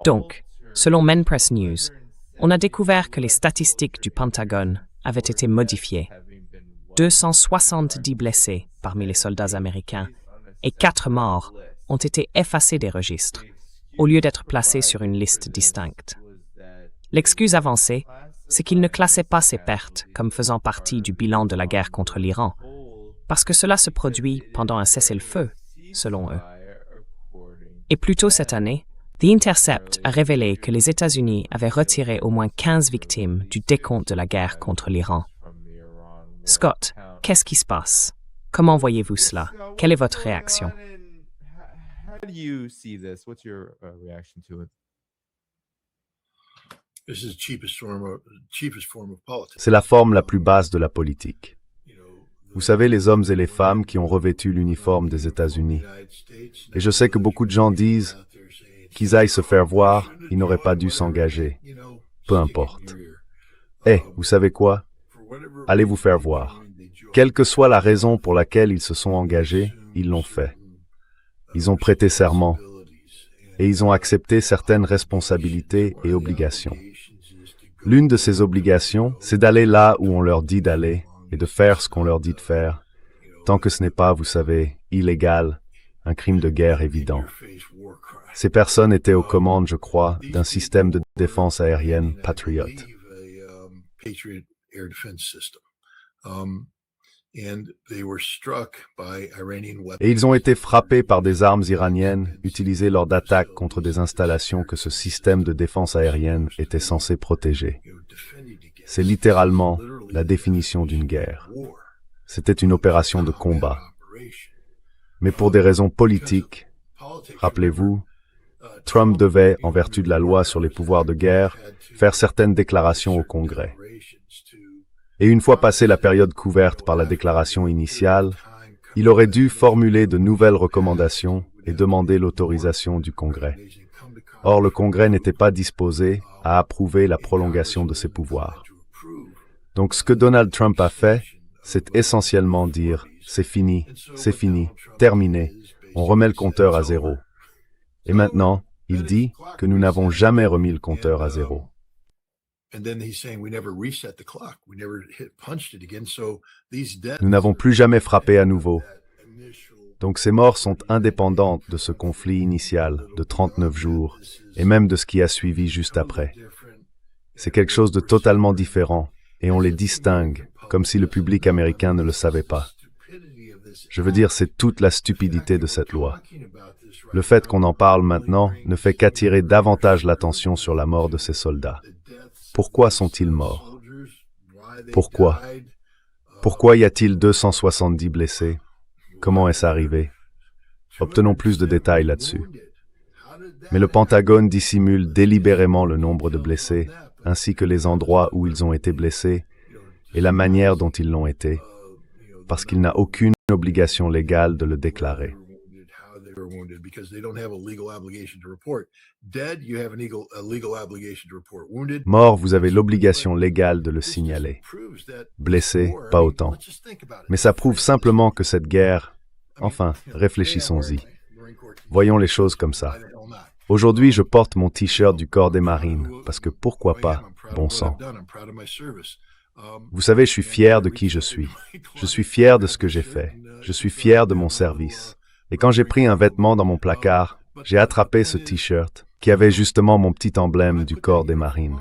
Donc, selon Main Press News, on a découvert que les statistiques du Pentagone avaient été modifiées. 270 blessés parmi les soldats américains et 4 morts ont été effacés des registres, au lieu d'être placés sur une liste distincte. L'excuse avancée, c'est qu'ils ne classaient pas ces pertes comme faisant partie du bilan de la guerre contre l'Iran, parce que cela se produit pendant un cessez-le-feu, selon eux. Et plus tôt cette année, The Intercept a révélé que les États-Unis avaient retiré au moins 15 victimes du décompte de la guerre contre l'Iran. Scott, qu'est-ce qui se passe? Comment voyez-vous cela? Quelle est votre réaction? How do you see this? What's your reaction to it? C'est la forme la plus basse de la politique. Vous savez, les hommes et les femmes qui ont revêtu l'uniforme des États-Unis. Et je sais que beaucoup de gens disent qu'ils aillent se faire voir, ils n'auraient pas dû s'engager. Peu importe. Vous savez quoi? Allez vous faire voir. Quelle que soit la raison pour laquelle ils se sont engagés, ils l'ont fait. Ils ont prêté serment et ils ont accepté certaines responsabilités et obligations. L'une de ces obligations, c'est d'aller là où on leur dit d'aller et de faire ce qu'on leur dit de faire, tant que ce n'est pas, vous savez, illégal, un crime de guerre évident. Ces personnes étaient aux commandes, je crois, d'un système de défense aérienne Patriot. Et ils ont été frappés par des armes iraniennes utilisées lors d'attaques contre des installations que ce système de défense aérienne était censé protéger. C'est littéralement la définition d'une guerre. C'était une opération de combat. Mais pour des raisons politiques, rappelez-vous, Trump devait, en vertu de la loi sur les pouvoirs de guerre, faire certaines déclarations au Congrès. Et une fois passée la période couverte par la déclaration initiale, il aurait dû formuler de nouvelles recommandations et demander l'autorisation du Congrès. Or, le Congrès n'était pas disposé à approuver la prolongation de ses pouvoirs. Donc, ce que Donald Trump a fait, c'est essentiellement dire « c'est fini, terminé, on remet le compteur à zéro ». Et maintenant, il dit que nous n'avons jamais remis le compteur à zéro. Nous n'avons plus jamais frappé à nouveau. Donc ces morts sont indépendantes de ce conflit initial de 39 jours et même de ce qui a suivi juste après. C'est quelque chose de totalement différent et on les distingue comme si le public américain ne le savait pas. Je veux dire, c'est toute la stupidité de cette loi. Le fait qu'on en parle maintenant ne fait qu'attirer davantage l'attention sur la mort de ces soldats. Pourquoi sont-ils morts? Pourquoi? Pourquoi y a-t-il 270 blessés? Comment est-ce arrivé? Obtenons plus de détails là-dessus. Mais le Pentagone dissimule délibérément le nombre de blessés, ainsi que les endroits où ils ont été blessés et la manière dont ils l'ont été, parce qu'il n'a aucune obligation légale de le déclarer. Mort, vous avez l'obligation légale de le signaler. Blessé, pas autant. Mais ça prouve simplement que cette guerre... Enfin, réfléchissons-y. Voyons les choses comme ça. Aujourd'hui, je porte mon t-shirt du corps des marines, parce que pourquoi pas, bon sang. Vous savez, je suis fier de qui je suis. Je suis fier de ce que j'ai fait. Je suis fier de mon service. Et quand j'ai pris un vêtement dans mon placard, j'ai attrapé ce t-shirt qui avait justement mon petit emblème du corps des marines.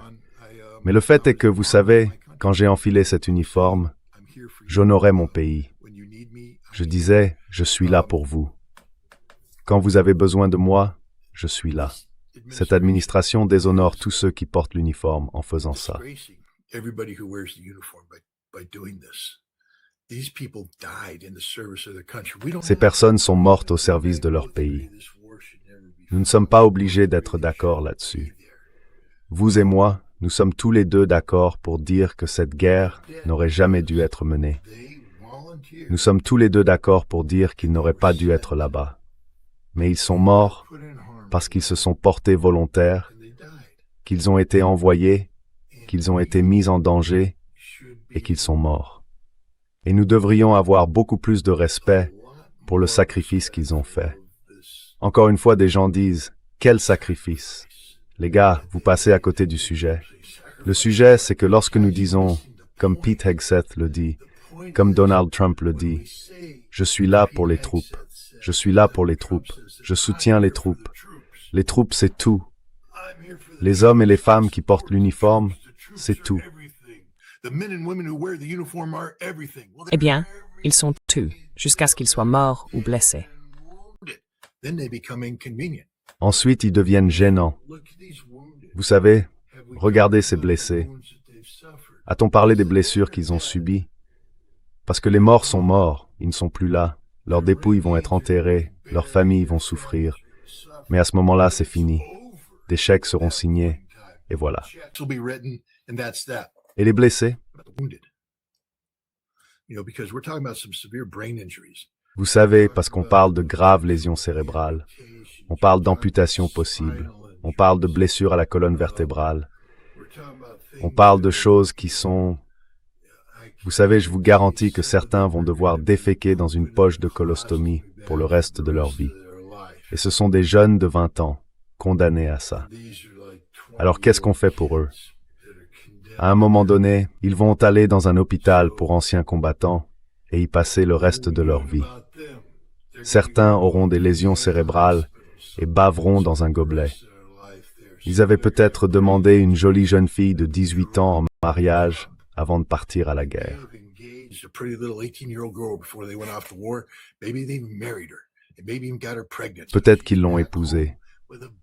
Mais le fait est que, vous savez, quand j'ai enfilé cet uniforme, j'honorais mon pays. Je disais, je suis là pour vous. Quand vous avez besoin de moi, je suis là. Cette administration déshonore tous ceux qui portent l'uniforme en faisant ça. Ces personnes sont mortes au service de leur pays. Nous ne sommes pas obligés d'être d'accord là-dessus. Vous et moi, nous sommes tous les deux d'accord pour dire que cette guerre n'aurait jamais dû être menée. Nous sommes tous les deux d'accord pour dire qu'ils n'auraient pas dû être là-bas. Mais ils sont morts parce qu'ils se sont portés volontaires, qu'ils ont été envoyés, qu'ils ont été mis en danger et qu'ils sont morts. Et nous devrions avoir beaucoup plus de respect pour le sacrifice qu'ils ont fait. Encore une fois, des gens disent « Quel sacrifice ?» Les gars, vous passez à côté du sujet. Le sujet, c'est que lorsque nous disons, comme Pete Hegseth le dit, comme Donald Trump le dit, « Je suis là pour les troupes. Je suis là pour les troupes. Je soutiens les troupes. » Les troupes, c'est tout. Les hommes et les femmes qui portent l'uniforme, c'est tout. Eh bien, ils sont tués jusqu'à ce qu'ils soient morts ou blessés. Ensuite, ils deviennent gênants. Vous savez, regardez ces blessés. A-t-on parlé des blessures qu'ils ont subies? Parce que les morts sont morts, ils ne sont plus là. Leurs dépouilles vont être enterrées, leurs familles vont souffrir. Mais à ce moment-là, c'est fini. Des chèques seront signés, et voilà. Et les blessés? Vous savez, parce qu'on parle de graves lésions cérébrales, on parle d'amputation possible, on parle de blessures à la colonne vertébrale, on parle de choses qui sont... Vous savez, je vous garantis que certains vont devoir déféquer dans une poche de colostomie pour le reste de leur vie. Et ce sont des jeunes de 20 ans, condamnés à ça. Alors qu'est-ce qu'on fait pour eux? À un moment donné, ils vont aller dans un hôpital pour anciens combattants et y passer le reste de leur vie. Certains auront des lésions cérébrales et baveront dans un gobelet. Ils avaient peut-être demandé une jolie jeune fille de 18 ans en mariage avant de partir à la guerre. Peut-être qu'ils l'ont épousée,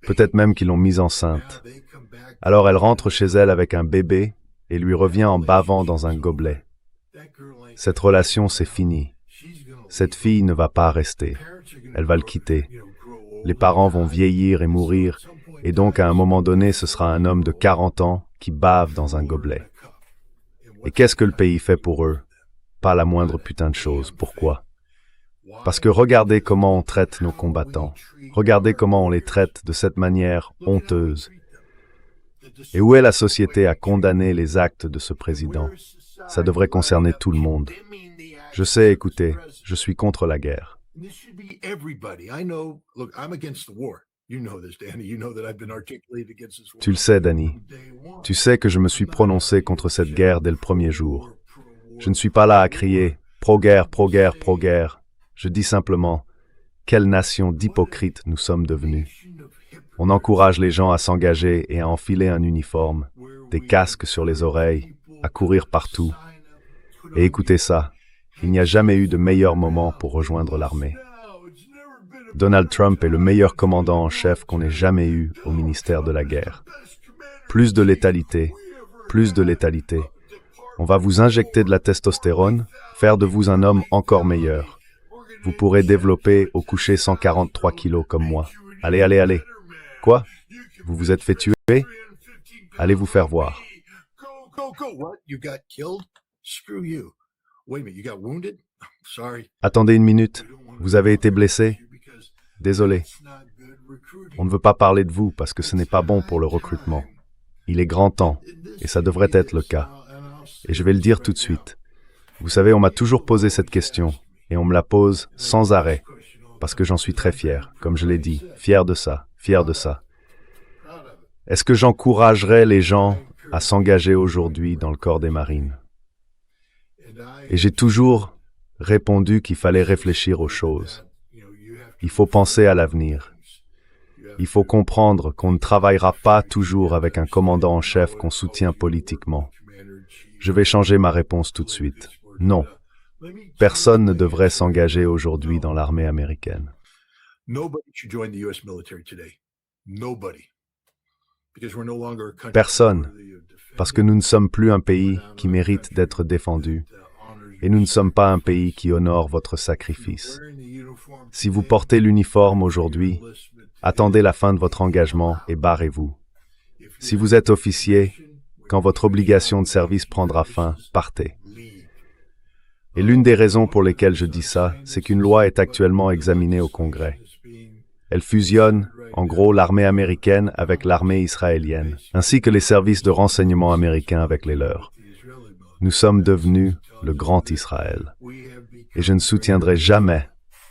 peut-être même qu'ils l'ont mise enceinte. Alors elle rentre chez elle avec un bébé et lui revient en bavant dans un gobelet. Cette relation, c'est fini. Cette fille ne va pas rester. Elle va le quitter. Les parents vont vieillir et mourir, et donc à un moment donné, ce sera un homme de 40 ans qui bave dans un gobelet. Et qu'est-ce que le pays fait pour eux? Pas la moindre putain de chose. Pourquoi? Parce que regardez comment on traite nos combattants. Regardez comment on les traite de cette manière honteuse. Et où est la société à condamner les actes de ce président? Ça devrait concerner tout le monde. Je sais, écoutez, je suis contre la guerre. Tu le sais, Danny. Tu sais que je me suis prononcé contre cette guerre dès le premier jour. Je ne suis pas là à crier « pro-guerre, pro-guerre, pro-guerre ». Je dis simplement « quelle nation d'hypocrites nous sommes devenus ». On encourage les gens à s'engager et à enfiler un uniforme, des casques sur les oreilles, à courir partout. Et écoutez ça, il n'y a jamais eu de meilleur moment pour rejoindre l'armée. Donald Trump est le meilleur commandant en chef qu'on ait jamais eu au ministère de la guerre. Plus de létalité, plus de létalité. On va vous injecter de la testostérone, faire de vous un homme encore meilleur. Vous pourrez développer au coucher 143 kilos comme moi. Allez, allez, allez. Quoi? Vous vous êtes fait tuer? Allez vous faire voir. Attendez une minute. Vous avez été blessé? Désolé. On ne veut pas parler de vous parce que ce n'est pas bon pour le recrutement. Il est grand temps, et ça devrait être le cas. Et je vais le dire tout de suite. Vous savez, on m'a toujours posé cette question, et on me la pose sans arrêt, parce que j'en suis très fier, comme je l'ai dit, fier de ça, fier de ça. Est-ce que j'encouragerais les gens à s'engager aujourd'hui dans le corps des marines? Et j'ai toujours répondu qu'il fallait réfléchir aux choses. Il faut penser à l'avenir. Il faut comprendre qu'on ne travaillera pas toujours avec un commandant en chef qu'on soutient politiquement. Je vais changer ma réponse tout de suite. Non. Personne ne devrait s'engager aujourd'hui dans l'armée américaine. Personne. Parce que nous ne sommes plus un pays qui mérite d'être défendu. Et nous ne sommes pas un pays qui honore votre sacrifice. Si vous portez l'uniforme aujourd'hui, attendez la fin de votre engagement et barrez-vous. Si vous êtes officier, quand votre obligation de service prendra fin, partez. Et l'une des raisons pour lesquelles je dis ça, c'est qu'une loi est actuellement examinée au Congrès. Elle fusionne, en gros, l'armée américaine avec l'armée israélienne, ainsi que les services de renseignement américains avec les leurs. Nous sommes devenus le grand Israël. Et je ne soutiendrai jamais,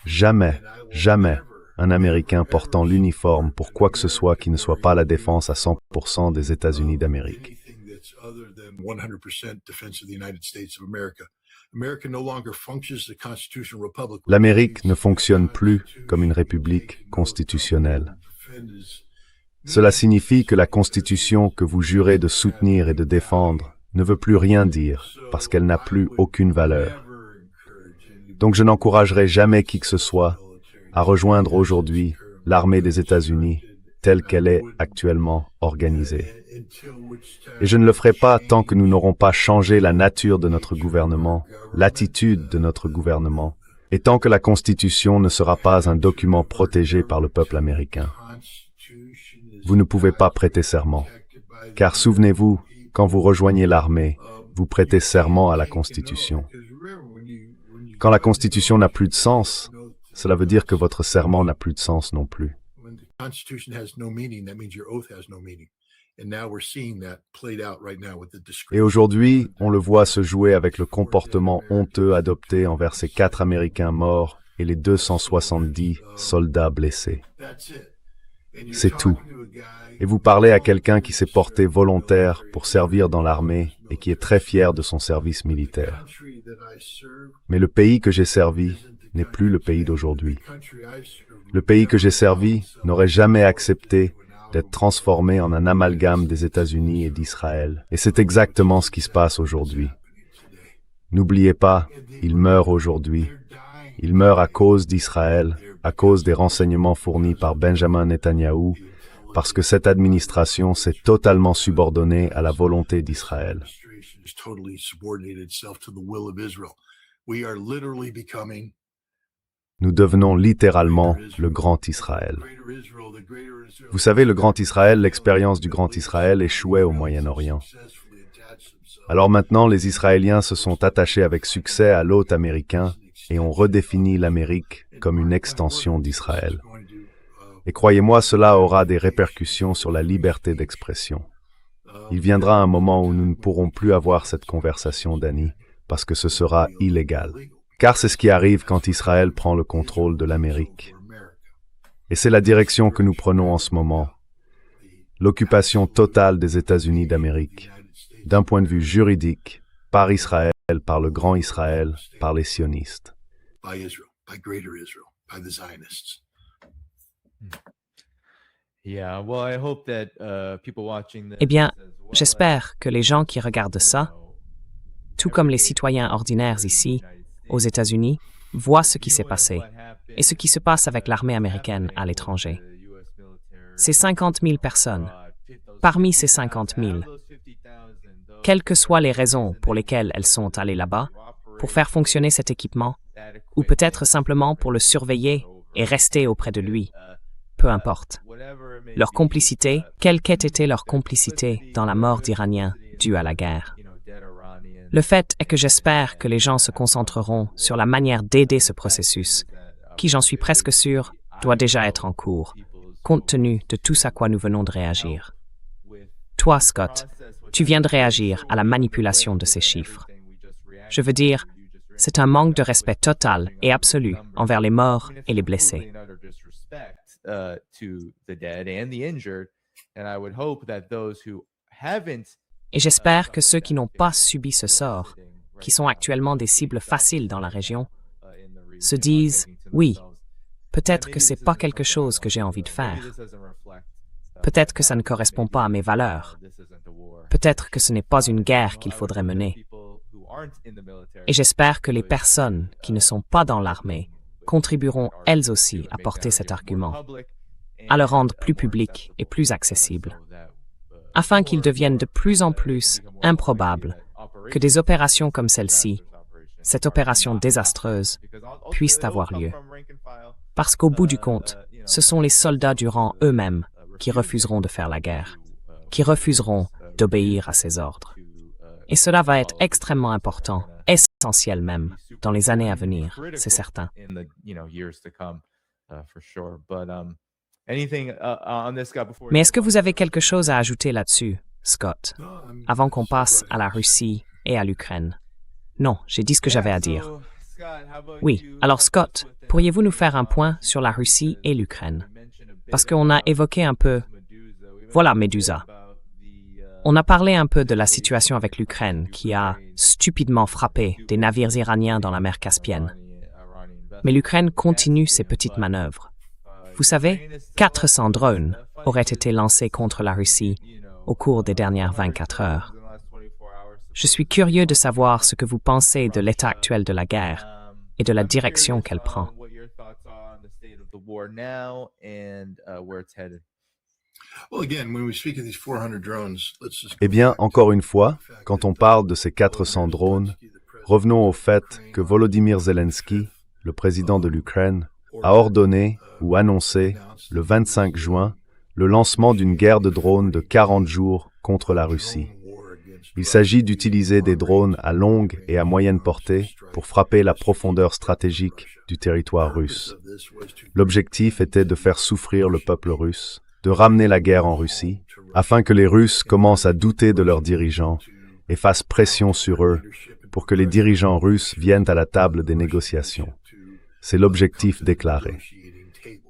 jamais, jamais un Américain portant l'uniforme pour quoi que ce soit qui ne soit pas la défense à 100% des États-Unis d'Amérique. L'Amérique ne fonctionne plus comme une république constitutionnelle. Cela signifie que la Constitution que vous jurez de soutenir et de défendre ne veut plus rien dire parce qu'elle n'a plus aucune valeur. Donc je n'encouragerai jamais qui que ce soit à rejoindre aujourd'hui l'armée des États-Unis telle qu'elle est actuellement organisée. Et je ne le ferai pas tant que nous n'aurons pas changé la nature de notre gouvernement, l'attitude de notre gouvernement, et tant que la Constitution ne sera pas un document protégé par le peuple américain. Vous ne pouvez pas prêter serment, car souvenez-vous, quand vous rejoignez l'armée, vous prêtez serment à la Constitution. Quand la Constitution n'a plus de sens, cela veut dire que votre serment n'a plus de sens non plus. Et aujourd'hui, on le voit se jouer avec le comportement honteux adopté envers ces 4 Américains morts et les 270 soldats blessés. C'est tout. Et vous parlez à quelqu'un qui s'est porté volontaire pour servir dans l'armée et qui est très fier de son service militaire. Mais le pays que j'ai servi n'est plus le pays d'aujourd'hui. Le pays que j'ai servi n'aurait jamais accepté d'être transformé en un amalgame des États-Unis et d'Israël. Et c'est exactement ce qui se passe aujourd'hui. N'oubliez pas, il meurt aujourd'hui. Il meurt à cause d'Israël, à cause des renseignements fournis par Benjamin Netanyahou, parce que cette administration s'est totalement subordonnée à la volonté d'Israël. Nous devenons littéralement le Grand Israël. Vous savez, le Grand Israël, l'expérience du Grand Israël échouait au Moyen-Orient. Alors maintenant, les Israéliens se sont attachés avec succès à l'hôte américain et ont redéfini l'Amérique comme une extension d'Israël. Et croyez-moi, cela aura des répercussions sur la liberté d'expression. Il viendra un moment où nous ne pourrons plus avoir cette conversation, Danny, parce que ce sera illégal. Car c'est ce qui arrive quand Israël prend le contrôle de l'Amérique. Et c'est la direction que nous prenons en ce moment. L'occupation totale des États-Unis d'Amérique, d'un point de vue juridique, par Israël, par le Grand Israël, par les sionistes. Eh bien, j'espère que les gens qui regardent ça, tout comme les citoyens ordinaires ici, aux États-Unis, voient ce qui s'est passé et ce qui se passe avec l'armée américaine à l'étranger. Ces 50 000 personnes, parmi ces 50 000, quelles que soient les raisons pour lesquelles elles sont allées là-bas, pour faire fonctionner cet équipement, ou peut-être simplement pour le surveiller et rester auprès de lui, peu importe. Leur complicité, quelle qu'ait été leur complicité dans la mort d'Iraniens due à la guerre. Le fait est que j'espère que les gens se concentreront sur la manière d'aider ce processus, qui, j'en suis presque sûr, doit déjà être en cours, compte tenu de tout ce à quoi nous venons de réagir. Toi, Scott, tu viens de réagir à la manipulation de ces chiffres. Je veux dire, c'est un manque de respect total et absolu envers les morts et les blessés. Et j'espère que ceux qui n'ont pas subi ce sort, qui sont actuellement des cibles faciles dans la région, se disent « Oui, peut-être que c'est pas quelque chose que j'ai envie de faire. Peut-être que ça ne correspond pas à mes valeurs. Peut-être que ce n'est pas une guerre qu'il faudrait mener. » Et j'espère que les personnes qui ne sont pas dans l'armée contribueront elles aussi à porter cet argument, à le rendre plus public et plus accessible, afin qu'il devienne de plus en plus improbable que des opérations comme celle-ci, cette opération désastreuse, puissent avoir lieu. Parce qu'au bout du compte, ce sont les soldats du rang eux-mêmes qui refuseront de faire la guerre, qui refuseront d'obéir à ses ordres. Et cela va être extrêmement important, essentiel même, dans les années à venir, c'est certain. Mais est-ce que vous avez quelque chose à ajouter là-dessus, Scott, avant qu'on passe à la Russie et à l'Ukraine? Non, j'ai dit ce que j'avais à dire. Oui, alors Scott, pourriez-vous nous faire un point sur la Russie et l'Ukraine? Parce qu'on a évoqué un peu... Voilà, Medusa. On a parlé un peu de la situation avec l'Ukraine qui a stupidement frappé des navires iraniens dans la mer Caspienne. Mais l'Ukraine continue ses petites manœuvres. Vous savez, 400 drones auraient été lancés contre la Russie au cours des dernières 24 heures. Je suis curieux de savoir ce que vous pensez de l'état actuel de la guerre et de la direction qu'elle prend. the war now and where it's headed. Eh bien, encore une fois, quand on parle de ces 400 drones, revenons au fait que Volodymyr Zelensky, le président de l'Ukraine, a ordonné ou annoncé, le 25 juin, le lancement d'une guerre de drones de 40 jours contre la Russie. Il s'agit d'utiliser des drones à longue et à moyenne portée pour frapper la profondeur stratégique du territoire russe. L'objectif était de faire souffrir le peuple russe, de ramener la guerre en Russie, afin que les Russes commencent à douter de leurs dirigeants et fassent pression sur eux pour que les dirigeants russes viennent à la table des négociations. C'est l'objectif déclaré.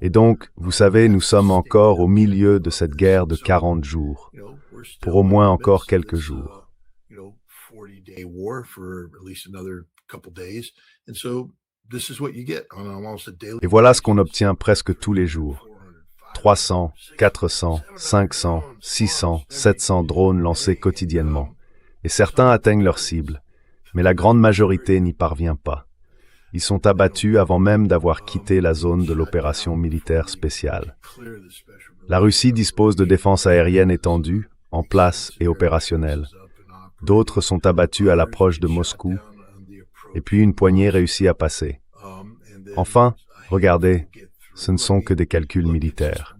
Et donc, vous savez, nous sommes encore au milieu de cette guerre de 40 jours, pour au moins encore quelques jours. Et voilà ce qu'on obtient presque tous les jours. 300, 400, 500, 600, 700 drones lancés quotidiennement. Et certains atteignent leur cible, mais la grande majorité n'y parvient pas. Ils sont abattus avant même d'avoir quitté la zone de l'opération militaire spéciale. La Russie dispose de défenses aériennes étendues, en place et opérationnelles. D'autres sont abattus à l'approche de Moscou, et puis une poignée réussit à passer. Enfin, regardez, ce ne sont que des calculs militaires.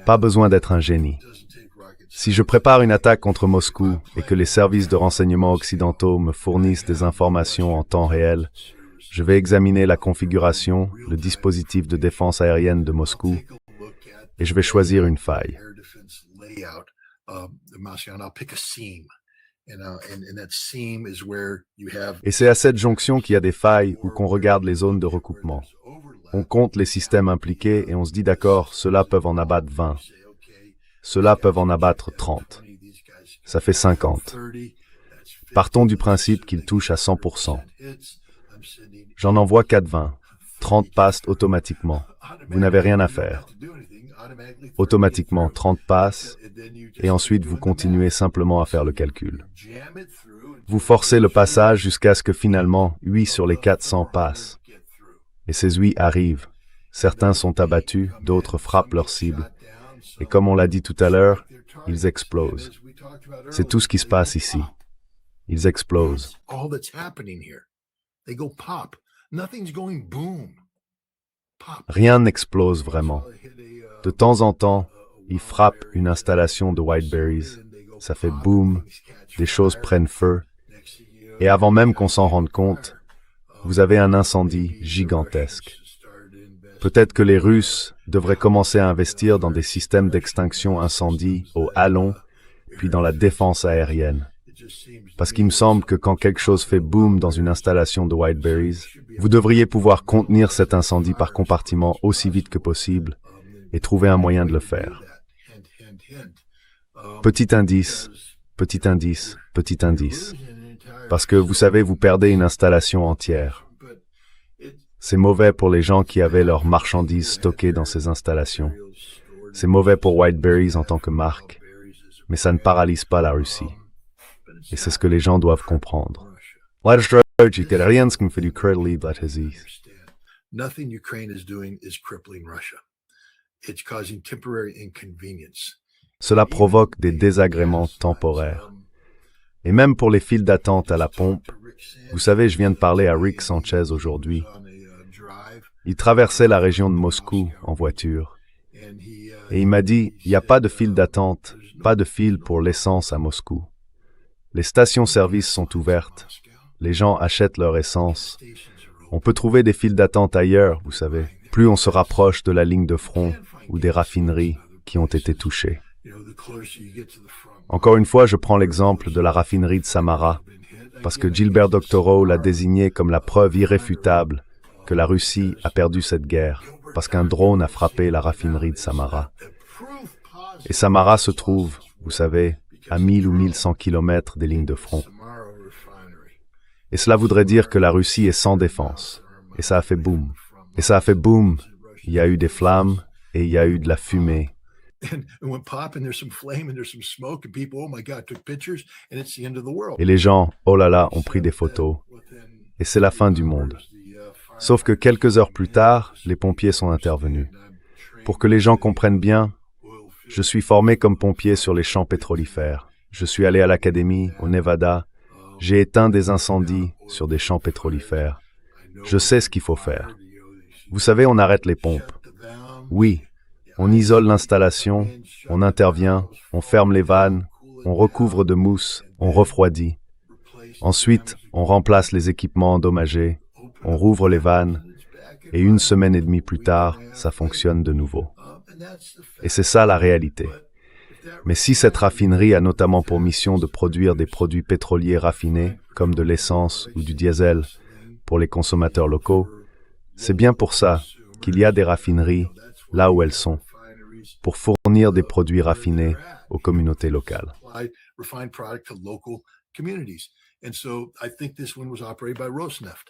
Pas besoin d'être un génie. Si je prépare une attaque contre Moscou et que les services de renseignement occidentaux me fournissent des informations en temps réel, je vais examiner la configuration, le dispositif de défense aérienne de Moscou, et je vais choisir une faille. Et c'est à cette jonction qu'il y a des failles ou qu'on regarde les zones de recoupement. On compte les systèmes impliqués et on se dit d'accord, ceux-là peuvent en abattre 20. Ceux-là peuvent en abattre 30. Ça fait 50. Partons du principe qu'ils touchent à 100%. J'en envoie 4-20. 30 passent automatiquement. Vous n'avez rien à faire. Automatiquement, 30 passent, et ensuite vous continuez simplement à faire le calcul. Vous forcez le passage jusqu'à ce que finalement, 8 sur les 400 passent. Et ces 8 arrivent. Certains sont abattus, d'autres frappent leur cible. Et comme on l'a dit tout à l'heure, ils explosent. C'est tout ce qui se passe ici. Ils explosent. Rien n'explose vraiment. De temps en temps, ils frappent une installation de Whiteberries. Ça fait boum, des choses prennent feu. Et avant même qu'on s'en rende compte, vous avez un incendie gigantesque. Peut-être que les Russes devraient commencer à investir dans des systèmes d'extinction incendie au Hallon, puis dans la défense aérienne. Parce qu'il me semble que quand quelque chose fait boom dans une installation de Whiteberries, vous devriez pouvoir contenir cet incendie par compartiment aussi vite que possible et trouver un moyen de le faire. Petit indice, petit indice, petit indice. Parce que, vous savez, vous perdez une installation entière. C'est mauvais pour les gens qui avaient leurs marchandises stockées dans ces installations. C'est mauvais pour Whiteberries en tant que marque, mais ça ne paralyse pas la Russie. Et c'est ce que les gens doivent comprendre. Nothing Ukraine is doing is crippling Russia. It's causing temporary inconvenience. Cela provoque des désagréments temporaires. Et même pour les files d'attente à la pompe, vous savez, je viens de parler à Rick Sanchez aujourd'hui. Il traversait la région de Moscou en voiture. Et il m'a dit, il n'y a pas de file d'attente, pas de file pour l'essence à Moscou. Les stations-service sont ouvertes. Les gens achètent leur essence. On peut trouver des files d'attente ailleurs, vous savez. Plus on se rapproche de la ligne de front ou des raffineries qui ont été touchées. Encore une fois, je prends l'exemple de la raffinerie de Samara, parce que Gilbert Doctorow l'a désigné comme la preuve irréfutable que la Russie a perdu cette guerre, parce qu'un drone a frappé la raffinerie de Samara. Et Samara se trouve, vous savez, à 1000 ou 1100 kilomètres des lignes de front. Et cela voudrait dire que la Russie est sans défense. Et ça a fait boum. Et ça a fait boum. Il y a eu des flammes et il y a eu de la fumée. Et les gens, oh là là, ont pris des photos. Et c'est la fin du monde. Sauf que quelques heures plus tard, les pompiers sont intervenus. Pour que les gens comprennent bien, je suis formé comme pompier sur les champs pétrolifères. Je suis allé à l'académie, au Nevada. J'ai éteint des incendies sur des champs pétrolifères. Je sais ce qu'il faut faire. Vous savez, on arrête les pompes. Oui, on isole l'installation, on intervient, on ferme les vannes, on recouvre de mousse, on refroidit. Ensuite, on remplace les équipements endommagés, on rouvre les vannes, et 1 semaine et demie plus tard, ça fonctionne de nouveau. Et c'est ça la réalité. Mais si cette raffinerie a notamment pour mission de produire des produits pétroliers raffinés, comme de l'essence ou du diesel, pour les consommateurs locaux, c'est bien pour ça qu'il y a des raffineries là où elles sont, pour fournir des produits raffinés aux communautés locales.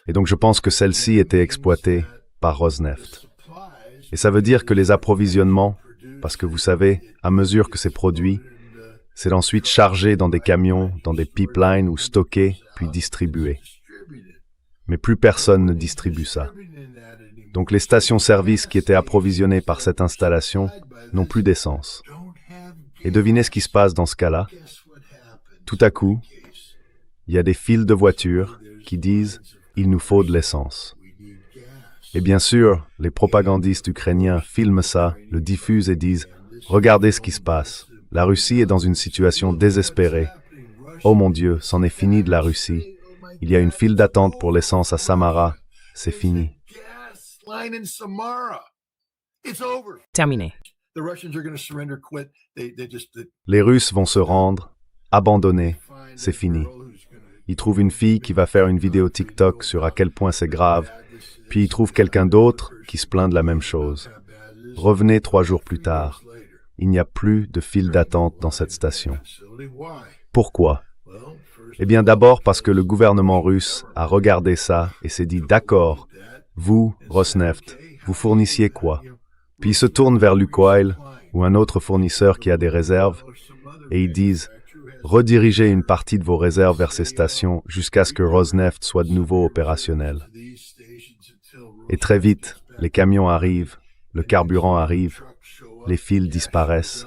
Et donc je pense que celle-ci était exploitée par Rosneft. Et ça veut dire que les approvisionnements, parce que vous savez, à mesure que c'est produit, c'est ensuite chargé dans des camions, dans des pipelines ou stocké, puis distribué. Mais plus personne ne distribue ça. Donc les stations-service qui étaient approvisionnées par cette installation n'ont plus d'essence. Et devinez ce qui se passe dans ce cas-là? Tout à coup, il y a des files de voitures qui disent « il nous faut de l'essence ». Et bien sûr, les propagandistes ukrainiens filment ça, le diffusent et disent « regardez ce qui se passe. La Russie est dans une situation désespérée. Oh mon Dieu, c'en est fini de la Russie. Il y a une file d'attente pour l'essence à Samara. C'est fini. » Terminé. Les Russes vont se rendre, abandonner, c'est fini. Ils trouvent une fille qui va faire une vidéo TikTok sur à quel point c'est grave, puis ils trouvent quelqu'un d'autre qui se plaint de la même chose. Revenez 3 jours plus tard. Il n'y a plus de file d'attente dans cette station. Pourquoi? Eh bien d'abord parce que le gouvernement russe a regardé ça et s'est dit « d'accord, vous, Rosneft, vous fournissiez quoi ?» Puis ils se tournent vers Lukoil ou un autre fournisseur qui a des réserves et ils disent « redirigez une partie de vos réserves vers ces stations jusqu'à ce que Rosneft soit de nouveau opérationnel. » Et très vite, les camions arrivent, le carburant arrive, les fils disparaissent.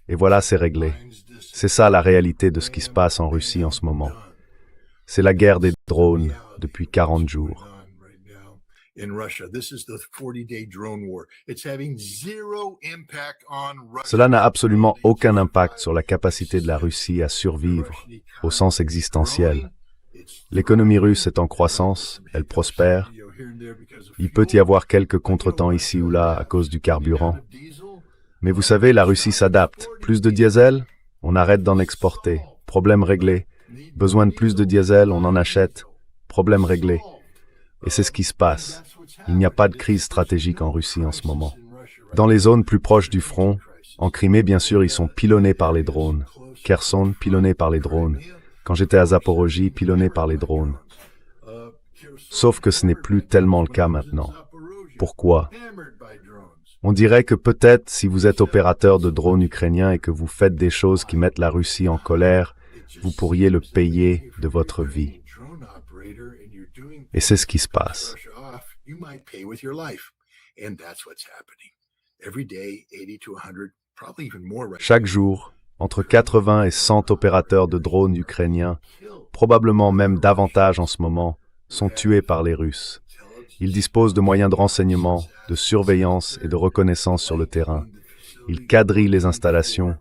Et voilà, c'est réglé. C'est ça la réalité de ce qui se passe en Russie en ce moment. C'est la guerre des drones depuis 40 jours. Cela n'a absolument aucun impact sur la capacité de la Russie à survivre, au sens existentiel. L'économie russe est en croissance, elle prospère. Il peut y avoir quelques contretemps ici ou là à cause du carburant. Mais vous savez, la Russie s'adapte. Plus de diesel, on arrête d'en exporter. Problème réglé. Besoin de plus de diesel, on en achète. Problème réglé. Et c'est ce qui se passe. Il n'y a pas de crise stratégique en Russie en ce moment. Dans les zones plus proches du front, en Crimée, bien sûr, ils sont pilonnés par les drones. Kherson, pilonné par les drones. Quand j'étais à Zaporozhye, pilonné par les drones. Sauf que ce n'est plus tellement le cas maintenant. Pourquoi? On dirait que peut-être si vous êtes opérateur de drones ukrainiens et que vous faites des choses qui mettent la Russie en colère, vous pourriez le payer de votre vie. Et c'est ce qui se passe. Chaque jour, entre 80 et 100 opérateurs de drones ukrainiens, probablement même davantage en ce moment, sont tués par les Russes. Ils disposent de moyens de renseignement, de surveillance et de reconnaissance sur le terrain. Ils quadrillent les installations,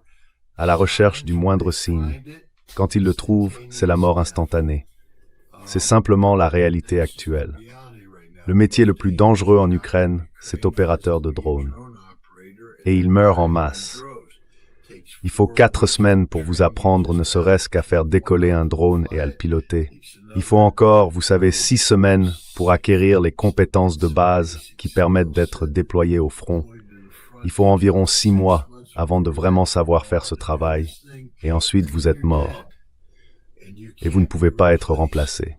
à la recherche du moindre signe. Quand ils le trouvent, c'est la mort instantanée. C'est simplement la réalité actuelle. Le métier le plus dangereux en Ukraine, c'est opérateur de drones. Et ils meurent en masse. Il faut 4 semaines pour vous apprendre ne serait-ce qu'à faire décoller un drone et à le piloter. Il faut encore, vous savez, 6 semaines pour acquérir les compétences de base qui permettent d'être déployées au front. Il faut environ 6 mois avant de vraiment savoir faire ce travail. Et ensuite, vous êtes mort. Et vous ne pouvez pas être remplacé.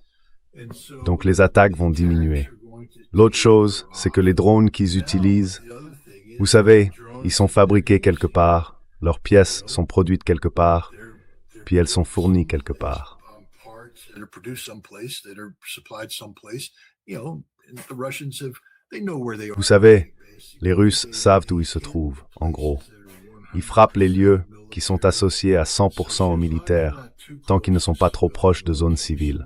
Donc les attaques vont diminuer. L'autre chose, c'est que les drones qu'ils utilisent, vous savez, ils sont fabriqués quelque part, leurs pièces sont produites quelque part, puis elles sont fournies quelque part. Vous savez, les Russes savent où ils se trouvent, en gros. Ils frappent les lieux qui sont associés à 100% aux militaires, tant qu'ils ne sont pas trop proches de zones civiles.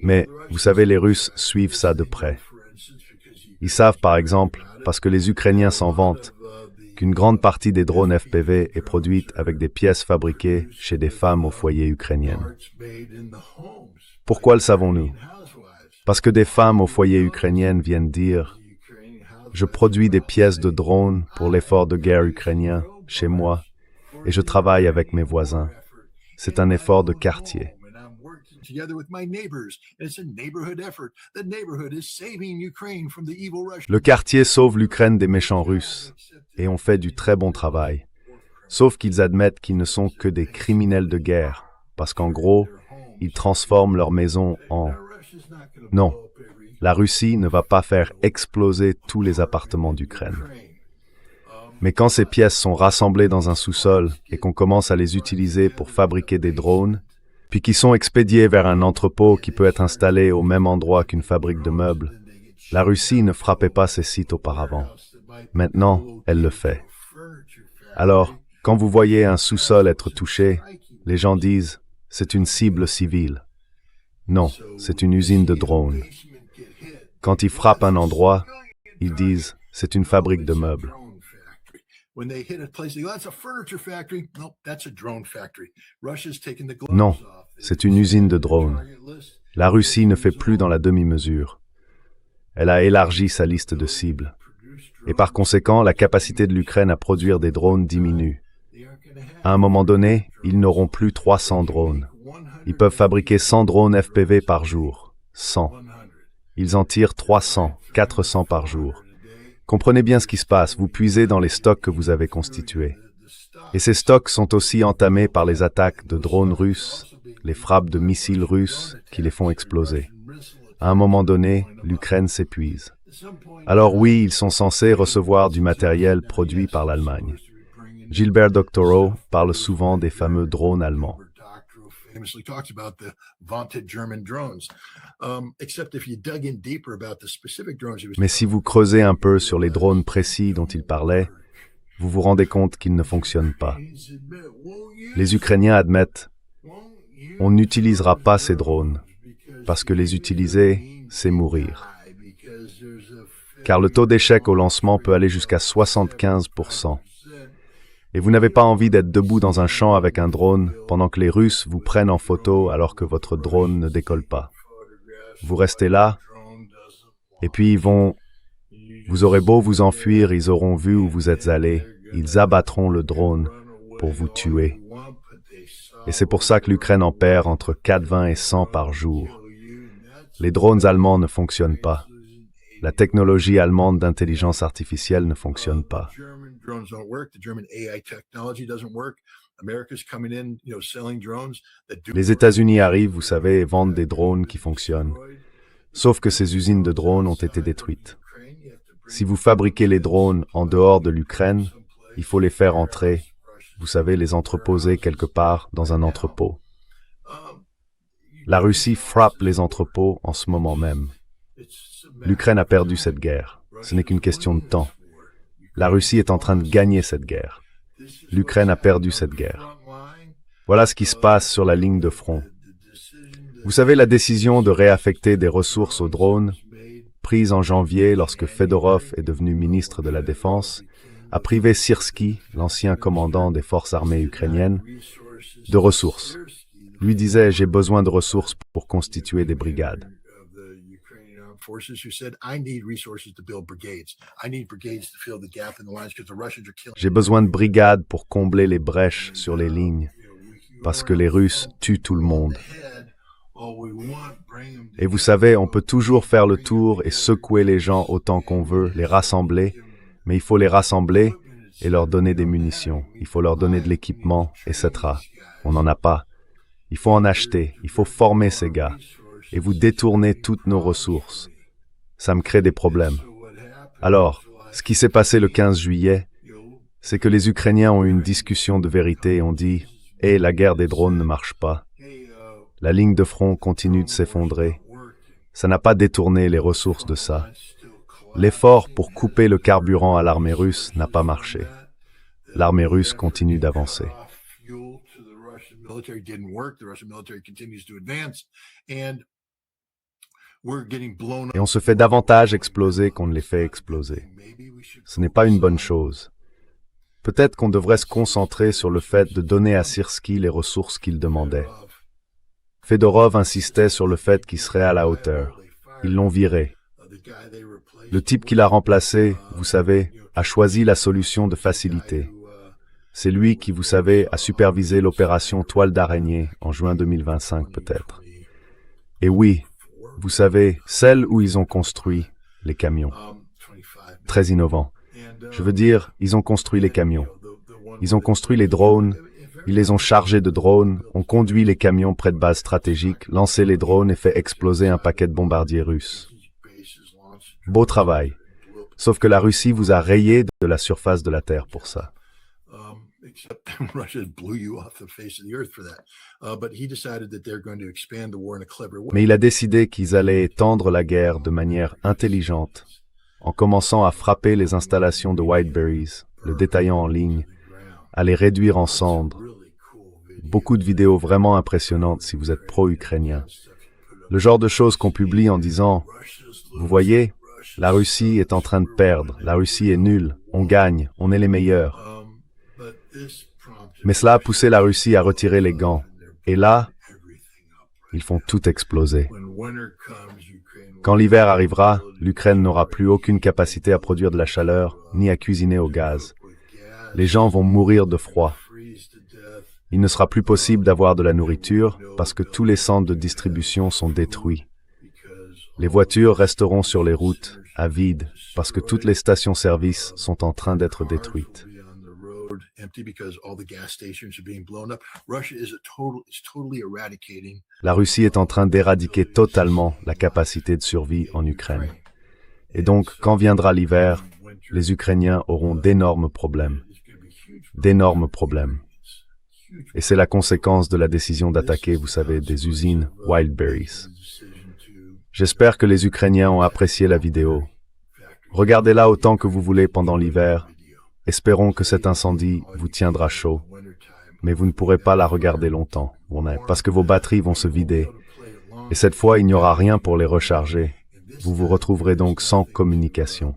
Mais, vous savez, les Russes suivent ça de près. Ils savent, par exemple, parce que les Ukrainiens s'en vantent, qu'une grande partie des drones FPV est produite avec des pièces fabriquées chez des femmes au foyer ukrainiennes. Pourquoi le savons-nous? Parce que des femmes au foyer ukrainiennes viennent dire « Je produis des pièces de drones pour l'effort de guerre ukrainien chez moi et je travaille avec mes voisins. C'est un effort de quartier. » Le quartier sauve l'Ukraine des méchants Russes et on fait du très bon travail. Sauf qu'ils admettent qu'ils ne sont que des criminels de guerre, parce qu'en gros, ils transforment leur maison en... Non, la Russie ne va pas faire exploser tous les appartements d'Ukraine. Mais quand ces pièces sont rassemblées dans un sous-sol et qu'on commence à les utiliser pour fabriquer des drones, puis qui sont expédiés vers un entrepôt qui peut être installé au même endroit qu'une fabrique de meubles, la Russie ne frappait pas ces sites auparavant. Maintenant, elle le fait. Alors, quand vous voyez un sous-sol être touché, les gens disent « c'est une cible civile ». Non, c'est une usine de drones. Quand ils frappent un endroit, ils disent « c'est une fabrique de meubles ». Non, c'est une usine de drones. La Russie ne fait plus dans la demi-mesure. Elle a élargi sa liste de cibles. Et par conséquent, la capacité de l'Ukraine à produire des drones diminue. À un moment donné, ils n'auront plus 300 drones. Ils peuvent fabriquer 100 drones FPV par jour. 100. Ils en tirent 300, 400 par jour. Comprenez bien ce qui se passe, vous puisez dans les stocks que vous avez constitués. Et ces stocks sont aussi entamés par les attaques de drones russes, les frappes de missiles russes qui les font exploser. À un moment donné, l'Ukraine s'épuise. Alors oui, ils sont censés recevoir du matériel produit par l'Allemagne. Gilbert Doctorow parle souvent des fameux drones allemands. Mais si vous creusez un peu sur les drones précis dont il parlait, vous vous rendez compte qu'ils ne fonctionnent pas. Les Ukrainiens admettent « on n'utilisera pas ces drones, parce que les utiliser, c'est mourir. » Car le taux d'échec au lancement peut aller jusqu'à 75%. Et vous n'avez pas envie d'être debout dans un champ avec un drone pendant que les Russes vous prennent en photo alors que votre drone ne décolle pas. Vous restez là, et puis vous aurez beau vous enfuir, ils auront vu où vous êtes allé, ils abattront le drone pour vous tuer. Et c'est pour ça que l'Ukraine en perd entre 80 et 100 par jour. Les drones allemands ne fonctionnent pas. La technologie allemande d'intelligence artificielle ne fonctionne pas. Les États-Unis arrivent, vous savez, et vendent des drones qui fonctionnent. Sauf que ces usines de drones ont été détruites. Si vous fabriquez les drones en dehors de l'Ukraine, il faut les faire entrer, vous savez, les entreposer quelque part dans un entrepôt. La Russie frappe les entrepôts en ce moment même. L'Ukraine a perdu cette guerre. Ce n'est qu'une question de temps. La Russie est en train de gagner cette guerre. L'Ukraine a perdu cette guerre. Voilà ce qui se passe sur la ligne de front. Vous savez, la décision de réaffecter des ressources aux drones, prise en janvier lorsque Fedorov est devenu ministre de la Défense, a privé Syrski, l'ancien commandant des forces armées ukrainiennes, de ressources. Lui disait « j'ai besoin de ressources pour constituer des brigades ». J'ai besoin de brigades pour combler les brèches sur les lignes, parce que les Russes tuent tout le monde. Et vous savez, on peut toujours faire le tour et secouer les gens autant qu'on veut, les rassembler, mais il faut les rassembler et leur donner des munitions. Il faut leur donner de l'équipement, etc. On n'en a pas. Il faut en acheter, il faut former ces gars. Et vous détournez toutes nos ressources. Ça me crée des problèmes. Alors, ce qui s'est passé le 15 juillet, c'est que les Ukrainiens ont eu une discussion de vérité et ont dit « Hey, la guerre des drones ne marche pas. La ligne de front continue de s'effondrer. Ça n'a pas détourné les ressources de ça. L'effort pour couper le carburant à l'armée russe n'a pas marché. L'armée russe continue d'avancer. Et on se fait davantage exploser qu'on ne les fait exploser. Ce n'est pas une bonne chose. Peut-être qu'on devrait se concentrer sur le fait de donner à Syrski les ressources qu'il demandait. Fedorov insistait sur le fait qu'il serait à la hauteur. Ils l'ont viré. Le type qui l'a remplacé, vous savez, a choisi la solution de facilité. C'est lui qui, vous savez, a supervisé l'opération Toile d'araignée en juin 2025 peut-être. Et oui, vous savez, celle où ils ont construit les camions. Très innovant. Je veux dire, ils ont construit les camions. Ils ont construit les drones, ils les ont chargés de drones, ont conduit les camions près de bases stratégiques, lancé les drones et fait exploser un paquet de bombardiers russes. Beau travail. Sauf que la Russie vous a rayé de la surface de la Terre pour ça. Mais il a décidé qu'ils allaient étendre la guerre de manière intelligente, en commençant à frapper les installations de Whiteberries, le détaillant en ligne, à les réduire en cendres. Beaucoup de vidéos vraiment impressionnantes si vous êtes pro-ukrainien. Le genre de choses qu'on publie en disant « Vous voyez, la Russie est en train de perdre, la Russie est nulle, on gagne, on est les meilleurs. » Mais cela a poussé la Russie à retirer les gants. Et là, ils font tout exploser. Quand l'hiver arrivera, l'Ukraine n'aura plus aucune capacité à produire de la chaleur, ni à cuisiner au gaz. Les gens vont mourir de froid. Il ne sera plus possible d'avoir de la nourriture parce que tous les centres de distribution sont détruits. Les voitures resteront sur les routes, à vide, parce que toutes les stations-service sont en train d'être détruites. La Russie est en train d'éradiquer totalement la capacité de survie en Ukraine. Et donc, quand viendra l'hiver, les Ukrainiens auront d'énormes problèmes. D'énormes problèmes. Et c'est la conséquence de la décision d'attaquer, vous savez, des usines Wildberries. J'espère que les Ukrainiens ont apprécié la vidéo. Regardez-la autant que vous voulez pendant l'hiver. Espérons que cet incendie vous tiendra chaud. Mais vous ne pourrez pas la regarder longtemps, parce que vos batteries vont se vider. Et cette fois, il n'y aura rien pour les recharger. Vous vous retrouverez donc sans communication.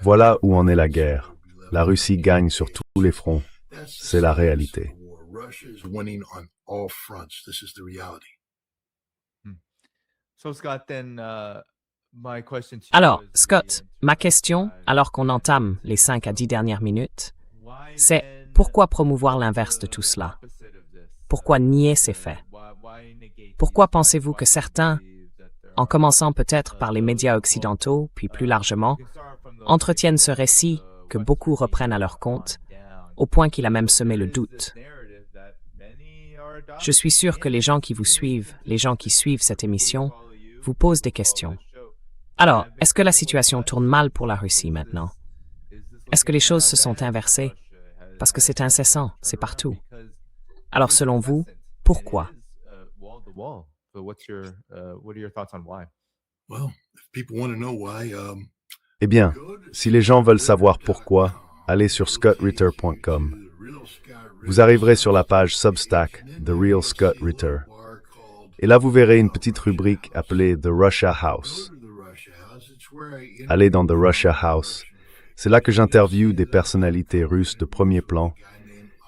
Voilà où en est la guerre. La Russie gagne sur tous les fronts. C'est la réalité. Alors, Scott, ma question, alors qu'on entame les 5 à 10 dernières minutes, c'est pourquoi promouvoir l'inverse de tout cela? Pourquoi nier ces faits? Pourquoi pensez-vous que certains, en commençant peut-être par les médias occidentaux, puis plus largement, entretiennent ce récit que beaucoup reprennent à leur compte, au point qu'il a même semé le doute? Je suis sûr que les gens qui vous suivent, les gens qui suivent cette émission, vous posent des questions. Alors, est-ce que la situation tourne mal pour la Russie maintenant? Est-ce que les choses se sont inversées? Parce que c'est incessant, c'est partout. Alors, selon vous, pourquoi? Eh bien, si les gens veulent savoir pourquoi, allez sur scottritter.com. Vous arriverez sur la page Substack, The Real Scott Ritter. Et là, vous verrez une petite rubrique appelée The Russia House. Allez dans The Russia House. C'est là que j'interviewe des personnalités russes de premier plan.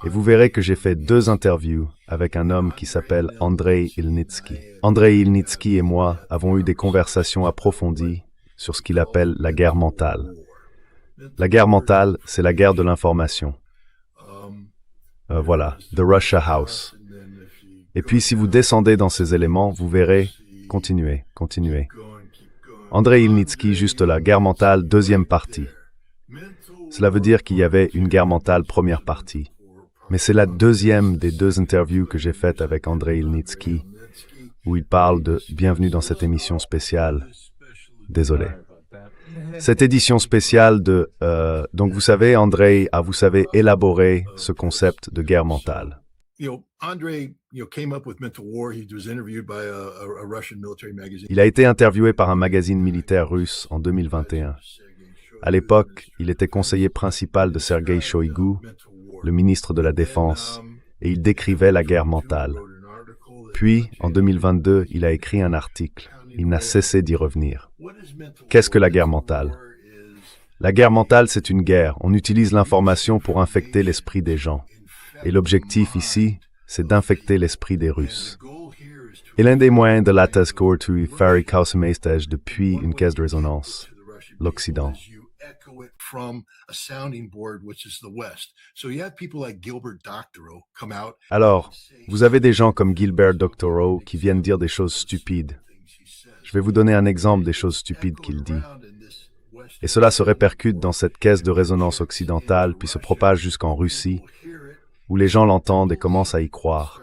Et vous verrez que j'ai fait 2 interviews avec un homme qui s'appelle Andrei Ilnitsky. Andrei Ilnitsky et moi avons eu des conversations approfondies sur ce qu'il appelle la guerre mentale. La guerre mentale, c'est la guerre de l'information. Voilà, The Russia House. Et puis si vous descendez dans ces éléments, vous verrez, continuez. Andrei Ilnitsky, juste là, guerre mentale, 2e partie. Cela veut dire qu'il y avait une guerre mentale, première partie. Mais c'est la 2e des 2 interviews que j'ai faites avec Andrei Ilnitsky, où il parle de « Bienvenue dans cette émission spéciale ». Désolé. Cette édition spéciale de... donc vous savez, Andrei a, élaboré ce concept de guerre mentale. came up with Mental War. He was interviewed by a Russian military magazine. Il a été interviewé par un magazine militaire russe en 2021. À l'époque, il était conseiller principal de Sergei Shoigu, le ministre de la Défense, et il décrivait la guerre mentale. Puis, en 2022, il a écrit un article. Il n'a cessé d'y revenir. Qu'est-ce que la guerre mentale? La guerre mentale, c'est une guerre. On utilise l'information pour infecter l'esprit des gens. Et l'objectif ici, c'est d'infecter l'esprit des Russes. Et l'un des moyens de l'attaquer tu faire causemestage depuis une caisse de résonance, l'Occident. Alors, vous avez des gens comme Gilbert Doctorow qui viennent dire des choses stupides. Je vais vous donner un exemple des choses stupides qu'il dit. Et cela se répercute dans cette caisse de résonance occidentale, puis se propage jusqu'en Russie, où les gens l'entendent et commencent à y croire.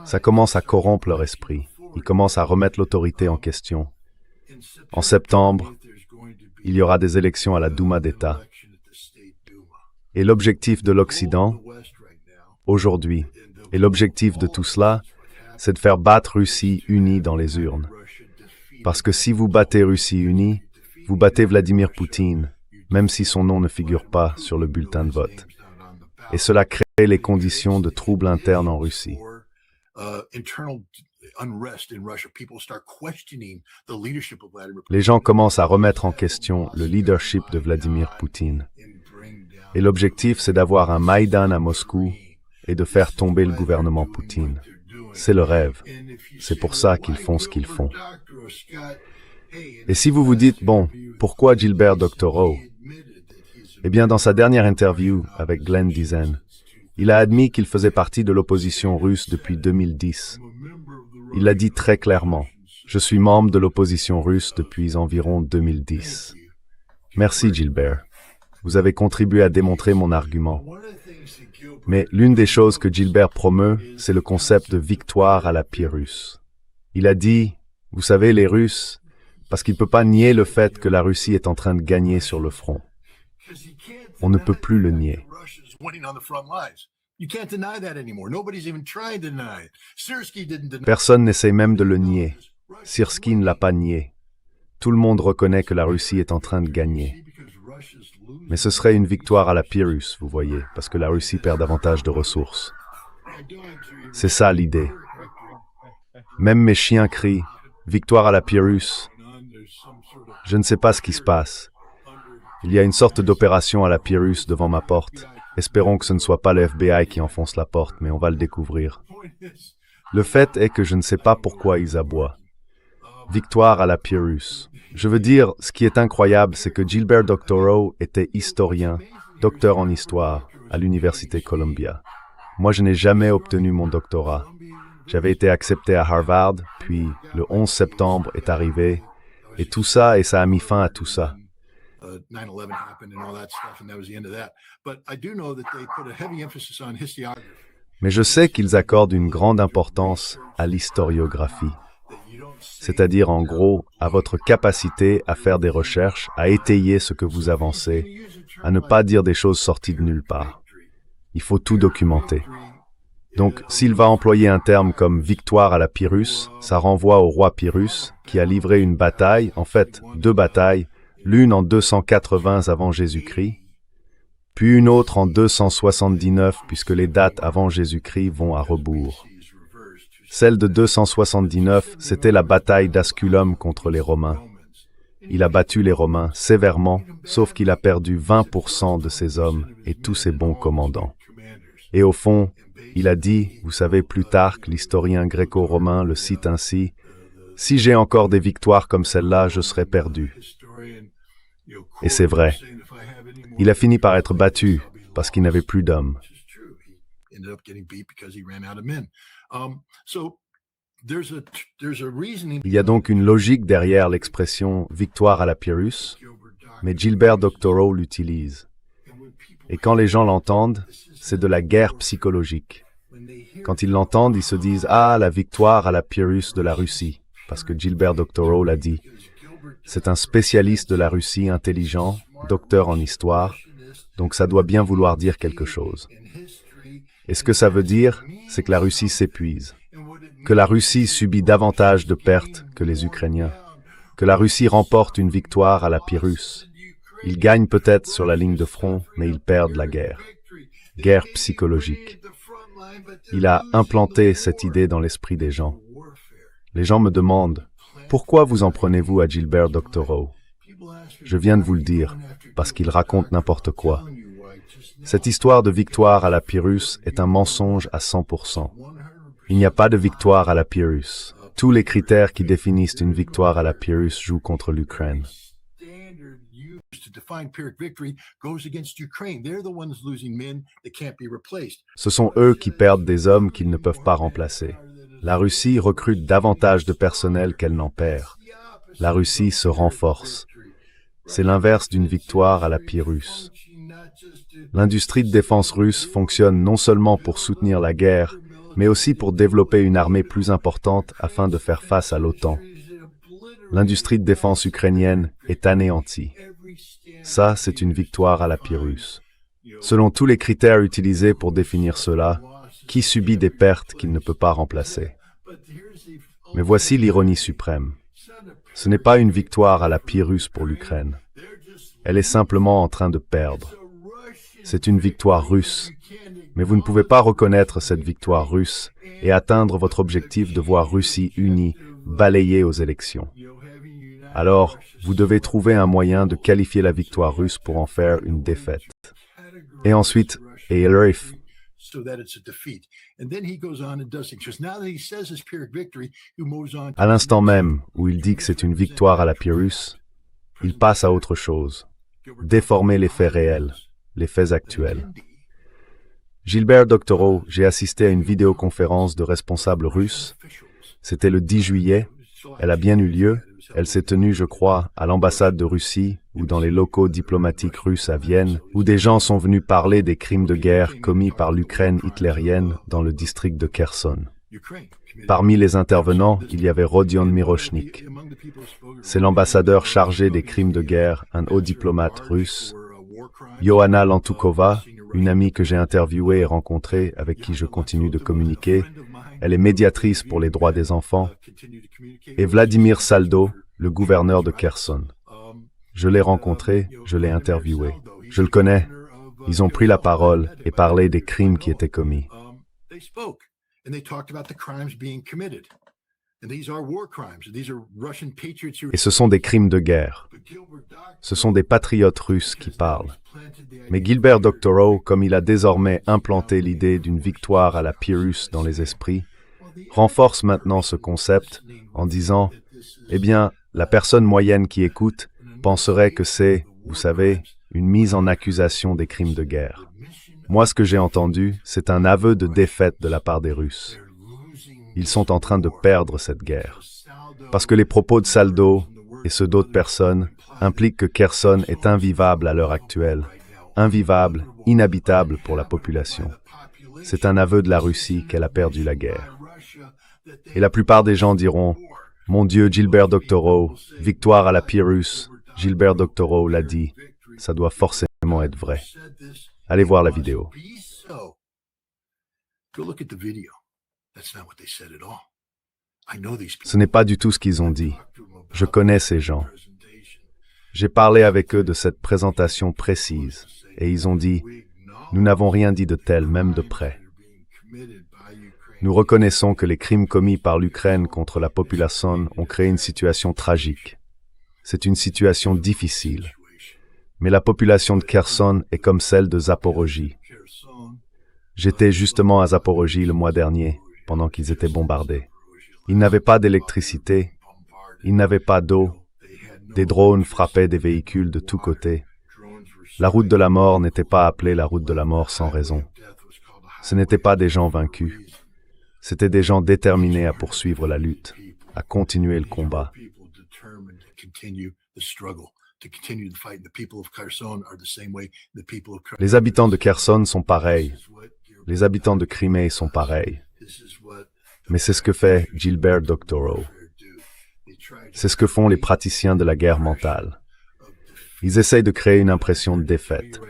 Ça commence à corrompre leur esprit. Ils commencent à remettre l'autorité en question. En septembre, il y aura des élections à la Douma d'État. Et l'objectif de l'Occident, aujourd'hui, et l'objectif de tout cela, c'est de faire battre Russie unie dans les urnes. Parce que si vous battez Russie unie, vous battez Vladimir Poutine, même si son nom ne figure pas sur le bulletin de vote. Et cela crée les conditions de troubles internes en Russie. Les gens commencent à remettre en question le leadership de Vladimir Poutine. Et l'objectif, c'est d'avoir un Maïdan à Moscou et de faire tomber le gouvernement Poutine. C'est le rêve. C'est pour ça qu'ils font ce qu'ils font. Et si vous vous dites, bon, pourquoi Gilbert Doctorow? Eh bien, dans sa dernière interview avec Glenn Dizen, il a admis qu'il faisait partie de l'opposition russe depuis 2010. Il l'a dit très clairement. Je suis membre de l'opposition russe depuis environ 2010. Merci, Gilbert. Vous avez contribué à démontrer mon argument. Mais l'une des choses que Gilbert promeut, c'est le concept de victoire à la Pyrrhus. Il a dit, vous savez, les Russes, parce qu'il ne peut pas nier le fait que la Russie est en train de gagner sur le front. On ne peut plus le nier. Personne n'essaie même de le nier. Syrski ne l'a pas nié. Tout le monde reconnaît que la Russie est en train de gagner. Mais ce serait une victoire à la Pyrrhus, vous voyez, parce que la Russie perd davantage de ressources. C'est ça l'idée. Même mes chiens crient « Victoire à la Pyrrhus ». Je ne sais pas ce qui se passe. Il y a une sorte d'opération à la Pyrrhus devant ma porte. Espérons que ce ne soit pas le FBI qui enfonce la porte, mais on va le découvrir. Le fait est que je ne sais pas pourquoi ils aboient. Victoire à la Pyrrhus. Je veux dire, ce qui est incroyable, c'est que Gilbert Doctorow était historien, docteur en histoire, à l'Université Columbia. Moi, je n'ai jamais obtenu mon doctorat. J'avais été accepté à Harvard, puis le 11 septembre est arrivé, et tout ça, et ça a mis fin à tout ça. Mais je sais qu'ils accordent une grande importance à l'historiographie. C'est-à-dire, en gros, à votre capacité à faire des recherches, à étayer ce que vous avancez, à ne pas dire des choses sorties de nulle part. Il faut tout documenter. Donc, s'il va employer un terme comme « victoire à la Pyrrhus », ça renvoie au roi Pyrrhus, qui a livré une bataille, en fait, 2 batailles, l'une en 280 avant Jésus-Christ, puis une autre en 279, puisque les dates avant Jésus-Christ vont à rebours. Celle de 279, c'était la bataille d'Asculum contre les Romains. Il a battu les Romains sévèrement, sauf qu'il a perdu 20% de ses hommes et tous ses bons commandants. Et au fond, il a dit, vous savez, Plutarque, l'historien gréco-romain, le cite ainsi, « Si j'ai encore des victoires comme celle-là, je serai perdu. » Et c'est vrai. Il a fini par être battu parce qu'il n'avait plus d'hommes. Il y a donc une logique derrière l'expression « victoire à la Pyrrhus », mais Gilbert Doctorow l'utilise. Et quand les gens l'entendent, c'est de la guerre psychologique. Quand ils l'entendent, ils se disent « Ah, la victoire à la Pyrrhus de la Russie », parce que Gilbert Doctorow l'a dit. C'est un spécialiste de la Russie intelligent, docteur en histoire, donc ça doit bien vouloir dire quelque chose. Et ce que ça veut dire, c'est que la Russie s'épuise, que la Russie subit davantage de pertes que les Ukrainiens, que la Russie remporte une victoire à la Pyrrhus. Ils gagnent peut-être sur la ligne de front, mais ils perdent la guerre. Guerre psychologique. Il a implanté cette idée dans l'esprit des gens. Les gens me demandent, pourquoi vous en prenez-vous à Gilbert Doctorow? Je viens de vous le dire, parce qu'il raconte n'importe quoi. Cette histoire de victoire à la Pyrrhus est un mensonge à 100%. Il n'y a pas de victoire à la Pyrrhus. Tous les critères qui définissent une victoire à la Pyrrhus jouent contre l'Ukraine. Ce sont eux qui perdent des hommes qu'ils ne peuvent pas remplacer. La Russie recrute davantage de personnel qu'elle n'en perd. La Russie se renforce. C'est l'inverse d'une victoire à la Pyrrhus. L'industrie de défense russe fonctionne non seulement pour soutenir la guerre, mais aussi pour développer une armée plus importante afin de faire face à l'OTAN. L'industrie de défense ukrainienne est anéantie. Ça, c'est une victoire à la Pyrrhus. Selon tous les critères utilisés pour définir cela, qui subit des pertes qu'il ne peut pas remplacer? Mais voici l'ironie suprême. Ce n'est pas une victoire à la Pyrrhus pour l'Ukraine. Elle est simplement en train de perdre. C'est une victoire russe. Mais vous ne pouvez pas reconnaître cette victoire russe et atteindre votre objectif de voir Russie unie, balayée aux élections. Alors, vous devez trouver un moyen de qualifier la victoire russe pour en faire une défaite. Et ensuite, à l'instant même où il dit que c'est une victoire à la Pyrrhus, il passe à autre chose. Déformer les faits réels, les faits actuels. Gilbert Doctorow, j'ai assisté à une vidéoconférence de responsables russes. C'était le 10 juillet. Elle a bien eu lieu. Elle s'est tenue, je crois, à l'ambassade de Russie ou dans les locaux diplomatiques russes à Vienne, où des gens sont venus parler des crimes de guerre commis par l'Ukraine hitlérienne dans le district de Kherson. Parmi les intervenants, il y avait Rodion Miroshnik. C'est l'ambassadeur chargé des crimes de guerre, un haut diplomate russe. Johanna Lantukova, une amie que j'ai interviewée et rencontrée, avec qui je continue de communiquer. Elle est médiatrice pour les droits des enfants. Et Vladimir Saldo, le gouverneur de Kherson. Je l'ai rencontré, je l'ai interviewé. Je le connais. Ils ont pris la parole et parlé des crimes qui étaient commis. Et ce sont des crimes de guerre. Ce sont des patriotes russes qui parlent. Mais Gilbert Doctorow, comme il a désormais implanté l'idée d'une victoire à la Pyrrhus dans les esprits, renforce maintenant ce concept en disant « Eh bien, la personne moyenne qui écoute penserait que c'est, vous savez, une mise en accusation des crimes de guerre. » Moi, ce que j'ai entendu, c'est un aveu de défaite de la part des Russes. Ils sont en train de perdre cette guerre. Parce que les propos de Saldo et ceux d'autres personnes impliquent que Kherson est invivable à l'heure actuelle. Invivable, inhabitable pour la population. C'est un aveu de la Russie qu'elle a perdu la guerre. Et la plupart des gens diront « Mon Dieu, Gilbert Doctorow, victoire à la Pyrrhus, Gilbert Doctorow l'a dit, ça doit forcément être vrai. » Allez voir la vidéo. Ce n'est pas du tout ce qu'ils ont dit. Je connais ces gens. J'ai parlé avec eux de cette présentation précise, et ils ont dit « Nous n'avons rien dit de tel, même de près. Nous reconnaissons que les crimes commis par l'Ukraine contre la population ont créé une situation tragique. C'est une situation difficile. Mais la population de Kherson est comme celle de Zaporozhye. J'étais justement à Zaporozhye le mois dernier, pendant qu'ils étaient bombardés. Ils n'avaient pas d'électricité, ils n'avaient pas d'eau, des drones frappaient des véhicules de tous côtés. La route de la mort n'était pas appelée la route de la mort sans raison. Ce n'étaient pas des gens vaincus, c'étaient des gens déterminés à poursuivre la lutte, à continuer le combat. Les habitants de Kherson sont pareils. Les habitants de Crimée sont pareils. Mais c'est ce que fait Gilbert Doctorow. C'est ce que font les praticiens de la guerre mentale. Ils essayent de créer une impression de défaite.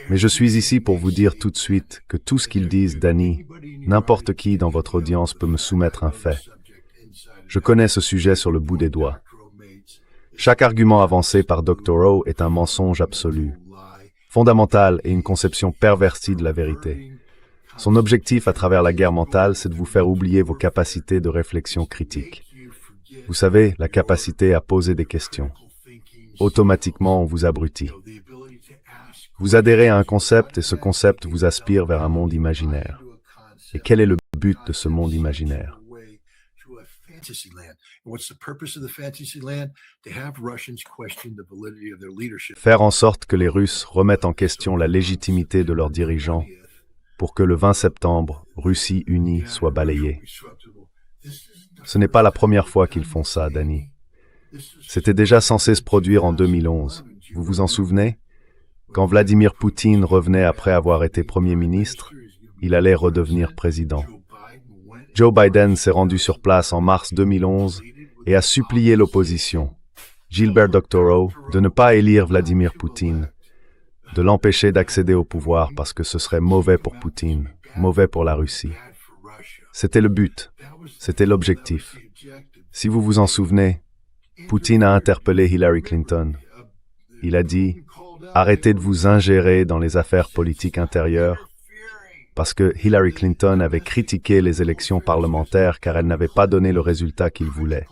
Mais je suis ici pour vous dire tout de suite que tout ce qu'ils disent, Danny, n'importe qui dans votre audience peut me soumettre un fait. Je connais ce sujet sur le bout des doigts. Chaque argument avancé par Dr. O est un mensonge absolu, fondamental et une conception pervertie de la vérité. Son objectif à travers la guerre mentale, c'est de vous faire oublier vos capacités de réflexion critique. Vous savez, la capacité à poser des questions. Automatiquement, on vous abrutit. Vous adhérez à un concept et ce concept vous aspire vers un monde imaginaire. Et quel est le but de ce monde imaginaire? Faire en sorte que les Russes remettent en question la légitimité de leurs dirigeants pour que le 20 septembre, Russie unie soit balayée. Ce n'est pas la première fois qu'ils font ça, Danny. C'était déjà censé se produire en 2011. Vous vous en souvenez? Quand Vladimir Poutine revenait après avoir été Premier ministre, il allait redevenir président. Joe Biden s'est rendu sur place en mars 2011 et a supplié l'opposition, Gilbert Doctorow, de ne pas élire Vladimir Poutine, de l'empêcher d'accéder au pouvoir parce que ce serait mauvais pour Poutine, mauvais pour la Russie. C'était le but, c'était l'objectif. Si vous vous en souvenez, Poutine a interpellé Hillary Clinton. Il a dit « Arrêtez de vous ingérer dans les affaires politiques intérieures » parce que Hillary Clinton avait critiqué les élections parlementaires car elles n'avaient pas donné le résultat qu'il voulait.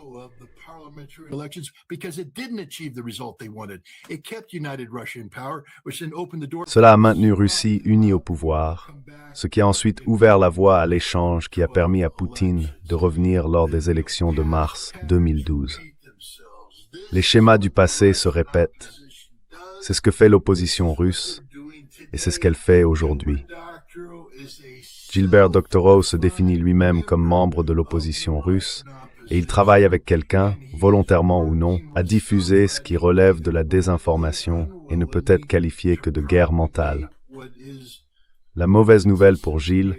Cela a maintenu Russie unie au pouvoir, ce qui a ensuite ouvert la voie à l'échange qui a permis à Poutine de revenir lors des élections de mars 2012. Les schémas du passé se répètent. C'est ce que fait l'opposition russe et c'est ce qu'elle fait aujourd'hui. Gilbert Doctorow se définit lui-même comme membre de l'opposition russe et il travaille avec quelqu'un, volontairement ou non, à diffuser ce qui relève de la désinformation et ne peut être qualifié que de guerre mentale. La mauvaise nouvelle pour Gilles,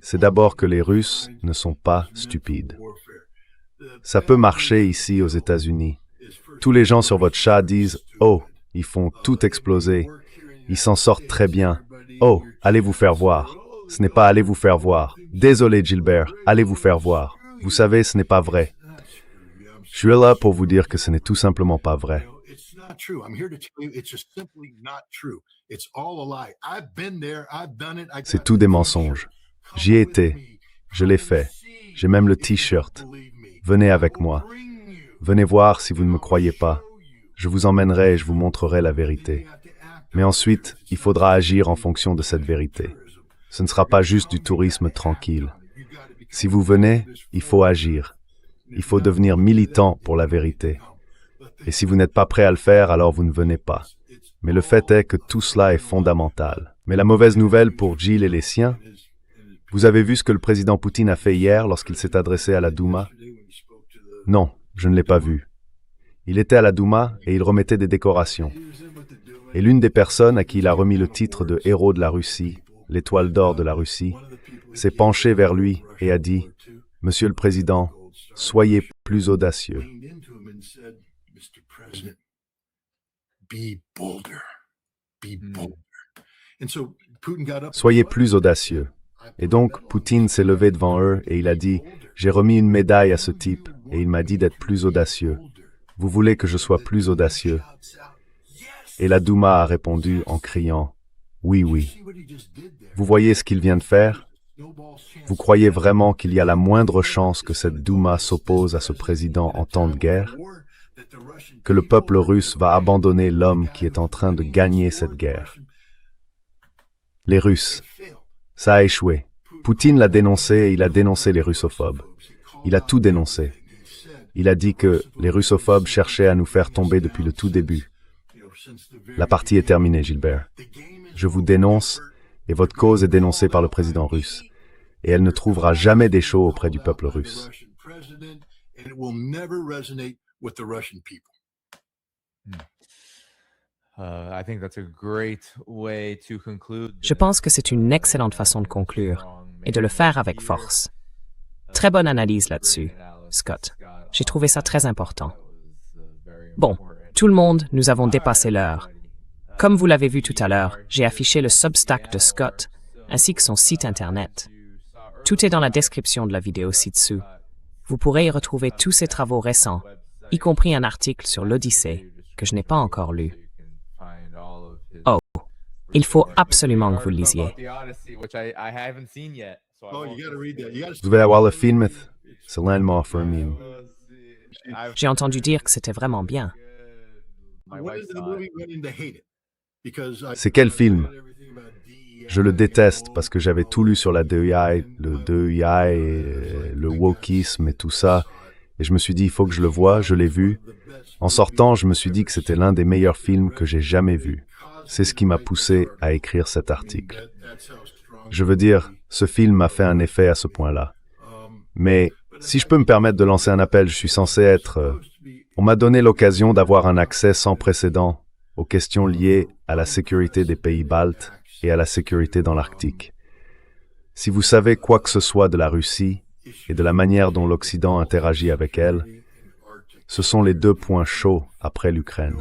c'est d'abord que les Russes ne sont pas stupides. Ça peut marcher ici aux États-Unis. Tous les gens sur votre chat disent « Oh, ils font tout exploser. Ils s'en sortent très bien. Oh, allez vous faire voir. » Ce n'est pas « allez vous faire voir ». Désolé Gilbert, allez vous faire voir. Vous savez, ce n'est pas vrai. Je suis là pour vous dire que ce n'est tout simplement pas vrai. C'est tout des mensonges. J'y ai été. Je l'ai fait. J'ai même le t-shirt. Venez avec moi. Venez voir si vous ne me croyez pas. Je vous emmènerai et je vous montrerai la vérité. Mais ensuite, il faudra agir en fonction de cette vérité. Ce ne sera pas juste du tourisme tranquille. Si vous venez, il faut agir. Il faut devenir militant pour la vérité. Et si vous n'êtes pas prêt à le faire, alors vous ne venez pas. Mais le fait est que tout cela est fondamental. Mais la mauvaise nouvelle pour Gilles et les siens, vous avez vu ce que le président Poutine a fait hier lorsqu'il s'est adressé à la Douma? Non, je ne l'ai pas vu. Il était à la Douma et il remettait des décorations. Et l'une des personnes à qui il a remis le titre de héros de la Russie, l'étoile d'or de la Russie, s'est penchée vers lui et a dit « Monsieur le Président, soyez plus audacieux. » Soyez plus audacieux. Et donc, Poutine s'est levé devant eux et il a dit « J'ai remis une médaille à ce type et il m'a dit d'être plus audacieux. Vous voulez que je sois plus audacieux ?» Et la Douma a répondu en criant « Oui, oui. » Vous voyez ce qu'il vient de faire? Vous croyez vraiment qu'il y a la moindre chance que cette Douma s'oppose à ce président en temps de guerre? Que le peuple russe va abandonner l'homme qui est en train de gagner cette guerre? Les Russes. Ça a échoué. Poutine l'a dénoncé et il a dénoncé les russophobes. Il a tout dénoncé. Il a dit que les russophobes cherchaient à nous faire tomber depuis le tout début. La partie est terminée, Gilbert. Je vous dénonce et votre cause est dénoncée par le président russe. Et elle ne trouvera jamais d'écho auprès du peuple russe. Je pense que c'est une excellente façon de conclure et de le faire avec force. Très bonne analyse là-dessus, Scott. J'ai trouvé ça très important. Bon, tout le monde, nous avons dépassé l'heure. Comme vous l'avez vu tout à l'heure, j'ai affiché le Substack de Scott, ainsi que son site Internet. Tout est dans la description de la vidéo ci-dessous. Vous pourrez y retrouver tous ses travaux récents, y compris un article sur l'Odyssée, que je n'ai pas encore lu. Oh, il faut absolument que vous le lisiez. Vous devez avoir le film, c'est l'un for me. J'ai entendu dire que c'était vraiment bien. C'est quel film? Je le déteste parce que j'avais tout lu sur la DEI, le DEI et le wokisme et tout ça. Et je me suis dit, il faut que je le voie, je l'ai vu. En sortant, je me suis dit que c'était l'un des meilleurs films que j'ai jamais vus. C'est ce qui m'a poussé à écrire cet article. Je veux dire, ce film m'a fait un effet à ce point-là. Mais si je peux me permettre de lancer un appel, je suis censé être... On m'a donné l'occasion d'avoir un accès sans précédent aux questions liées à la sécurité des pays baltes et à la sécurité dans l'Arctique. Si vous savez quoi que ce soit de la Russie et de la manière dont l'Occident interagit avec elle, ce sont les deux points chauds après l'Ukraine.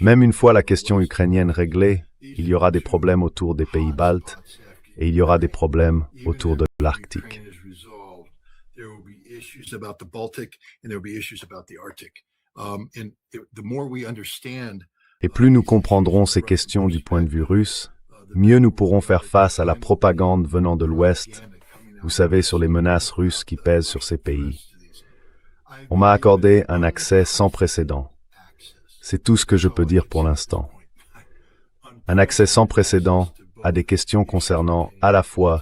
Même une fois la question ukrainienne réglée, il y aura des problèmes autour des pays baltes et il y aura des problèmes autour de l'Arctique. Et plus nous comprendrons ces questions du point de vue russe, mieux nous pourrons faire face à la propagande venant de l'Ouest, vous savez, sur les menaces russes qui pèsent sur ces pays. On m'a accordé un accès sans précédent. C'est tout ce que je peux dire pour l'instant. Un accès sans précédent à des questions concernant à la fois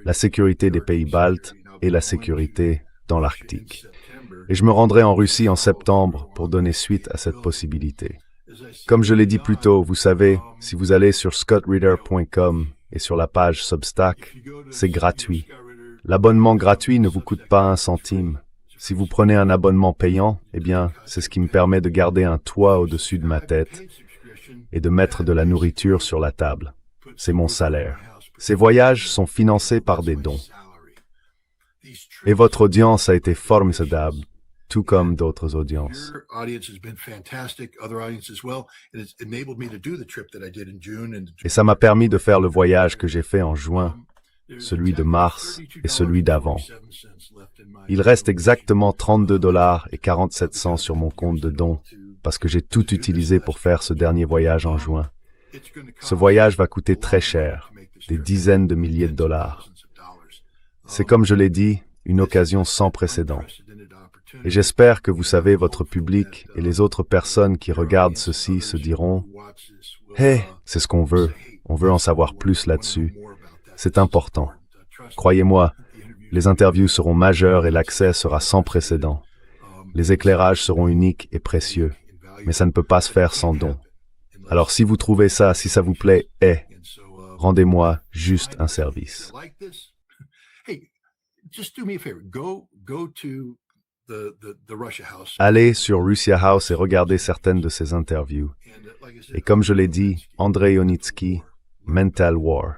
la sécurité des pays baltes et la sécurité dans l'Arctique. Et je me rendrai en Russie en septembre pour donner suite à cette possibilité. Comme je l'ai dit plus tôt, vous savez, si vous allez sur scottreader.com et sur la page Substack, c'est gratuit. L'abonnement gratuit ne vous coûte pas un centime. Si vous prenez un abonnement payant, eh bien, c'est ce qui me permet de garder un toit au-dessus de ma tête et de mettre de la nourriture sur la table. C'est mon salaire. Ces voyages sont financés par des dons. Et votre audience a été formidable, tout comme d'autres audiences. Et ça m'a permis de faire le voyage que j'ai fait en juin, celui de mars et celui d'avant. Il reste exactement $32.47 sur mon compte de dons, parce que j'ai tout utilisé pour faire ce dernier voyage en juin. Ce voyage va coûter très cher, des dizaines de milliers de dollars. C'est comme je l'ai dit, une occasion sans précédent. Et j'espère que vous savez, votre public et les autres personnes qui regardent ceci se diront « Hey, c'est ce qu'on veut, on veut en savoir plus là-dessus. C'est important. Croyez-moi, les interviews seront majeures et l'accès sera sans précédent. Les éclairages seront uniques et précieux, mais ça ne peut pas se faire sans don. Alors si vous trouvez ça, si ça vous plaît, rendez-moi juste un service. » Allez sur Russia House et regardez certaines de ces interviews. Et comme je l'ai dit, Andrei Ionitsky, Mental War.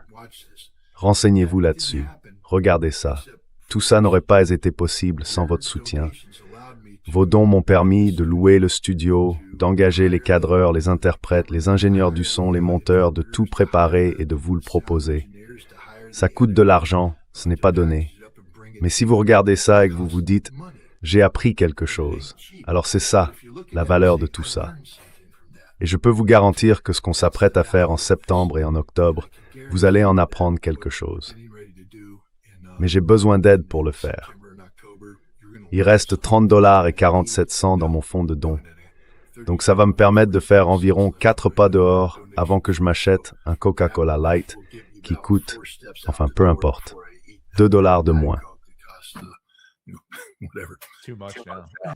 Renseignez-vous là-dessus. Regardez ça. Tout ça n'aurait pas été possible sans votre soutien. Vos dons m'ont permis de louer le studio, d'engager les cadreurs, les interprètes, les ingénieurs du son, les monteurs, de tout préparer et de vous le proposer. Ça coûte de l'argent, ce n'est pas donné. Mais si vous regardez ça et que vous vous dites « J'ai appris quelque chose », alors c'est ça, la valeur de tout ça. Et je peux vous garantir que ce qu'on s'apprête à faire en septembre et en octobre, vous allez en apprendre quelque chose. Mais j'ai besoin d'aide pour le faire. Il reste $30.47 dans mon fonds de dons. Donc ça va me permettre de faire environ 4 pas dehors avant que je m'achète un Coca-Cola Light qui coûte, enfin peu importe, $2 de moins.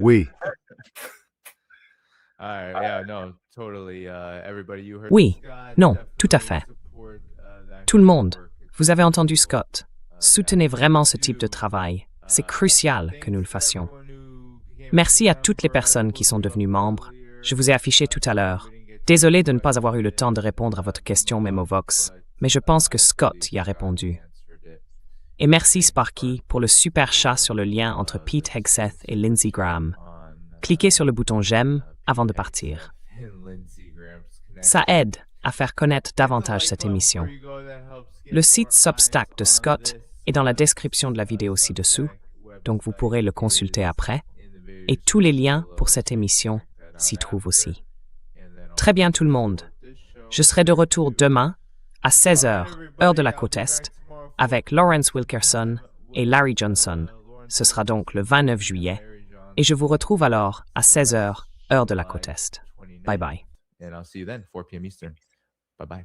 Oui. Oui, non, tout à fait. Tout le monde, vous avez entendu Scott. Soutenez vraiment ce type de travail. C'est crucial que nous le fassions. Merci à toutes les personnes qui sont devenues membres. Je vous ai affiché tout à l'heure. Désolé de ne pas avoir eu le temps de répondre à votre question Memovox, mais je pense que Scott y a répondu. Et merci Sparky pour le super chat sur le lien entre Pete Hegseth et Lindsey Graham. Cliquez sur le bouton j'aime avant de partir. Ça aide à faire connaître davantage cette émission. Le site Substack de Scott est dans la description de la vidéo ci-dessous, donc vous pourrez le consulter après, et tous les liens pour cette émission s'y trouvent aussi. Très bien tout le monde. Je serai de retour demain à 16h, heure de la côte Est, avec Lawrence Wilkerson et Larry Johnson. Ce sera donc le 29 juillet, et je vous retrouve alors à 16h, heure de la côte Est. Bye bye. And I'll see you then, 4 p.m. Eastern. Bye-bye.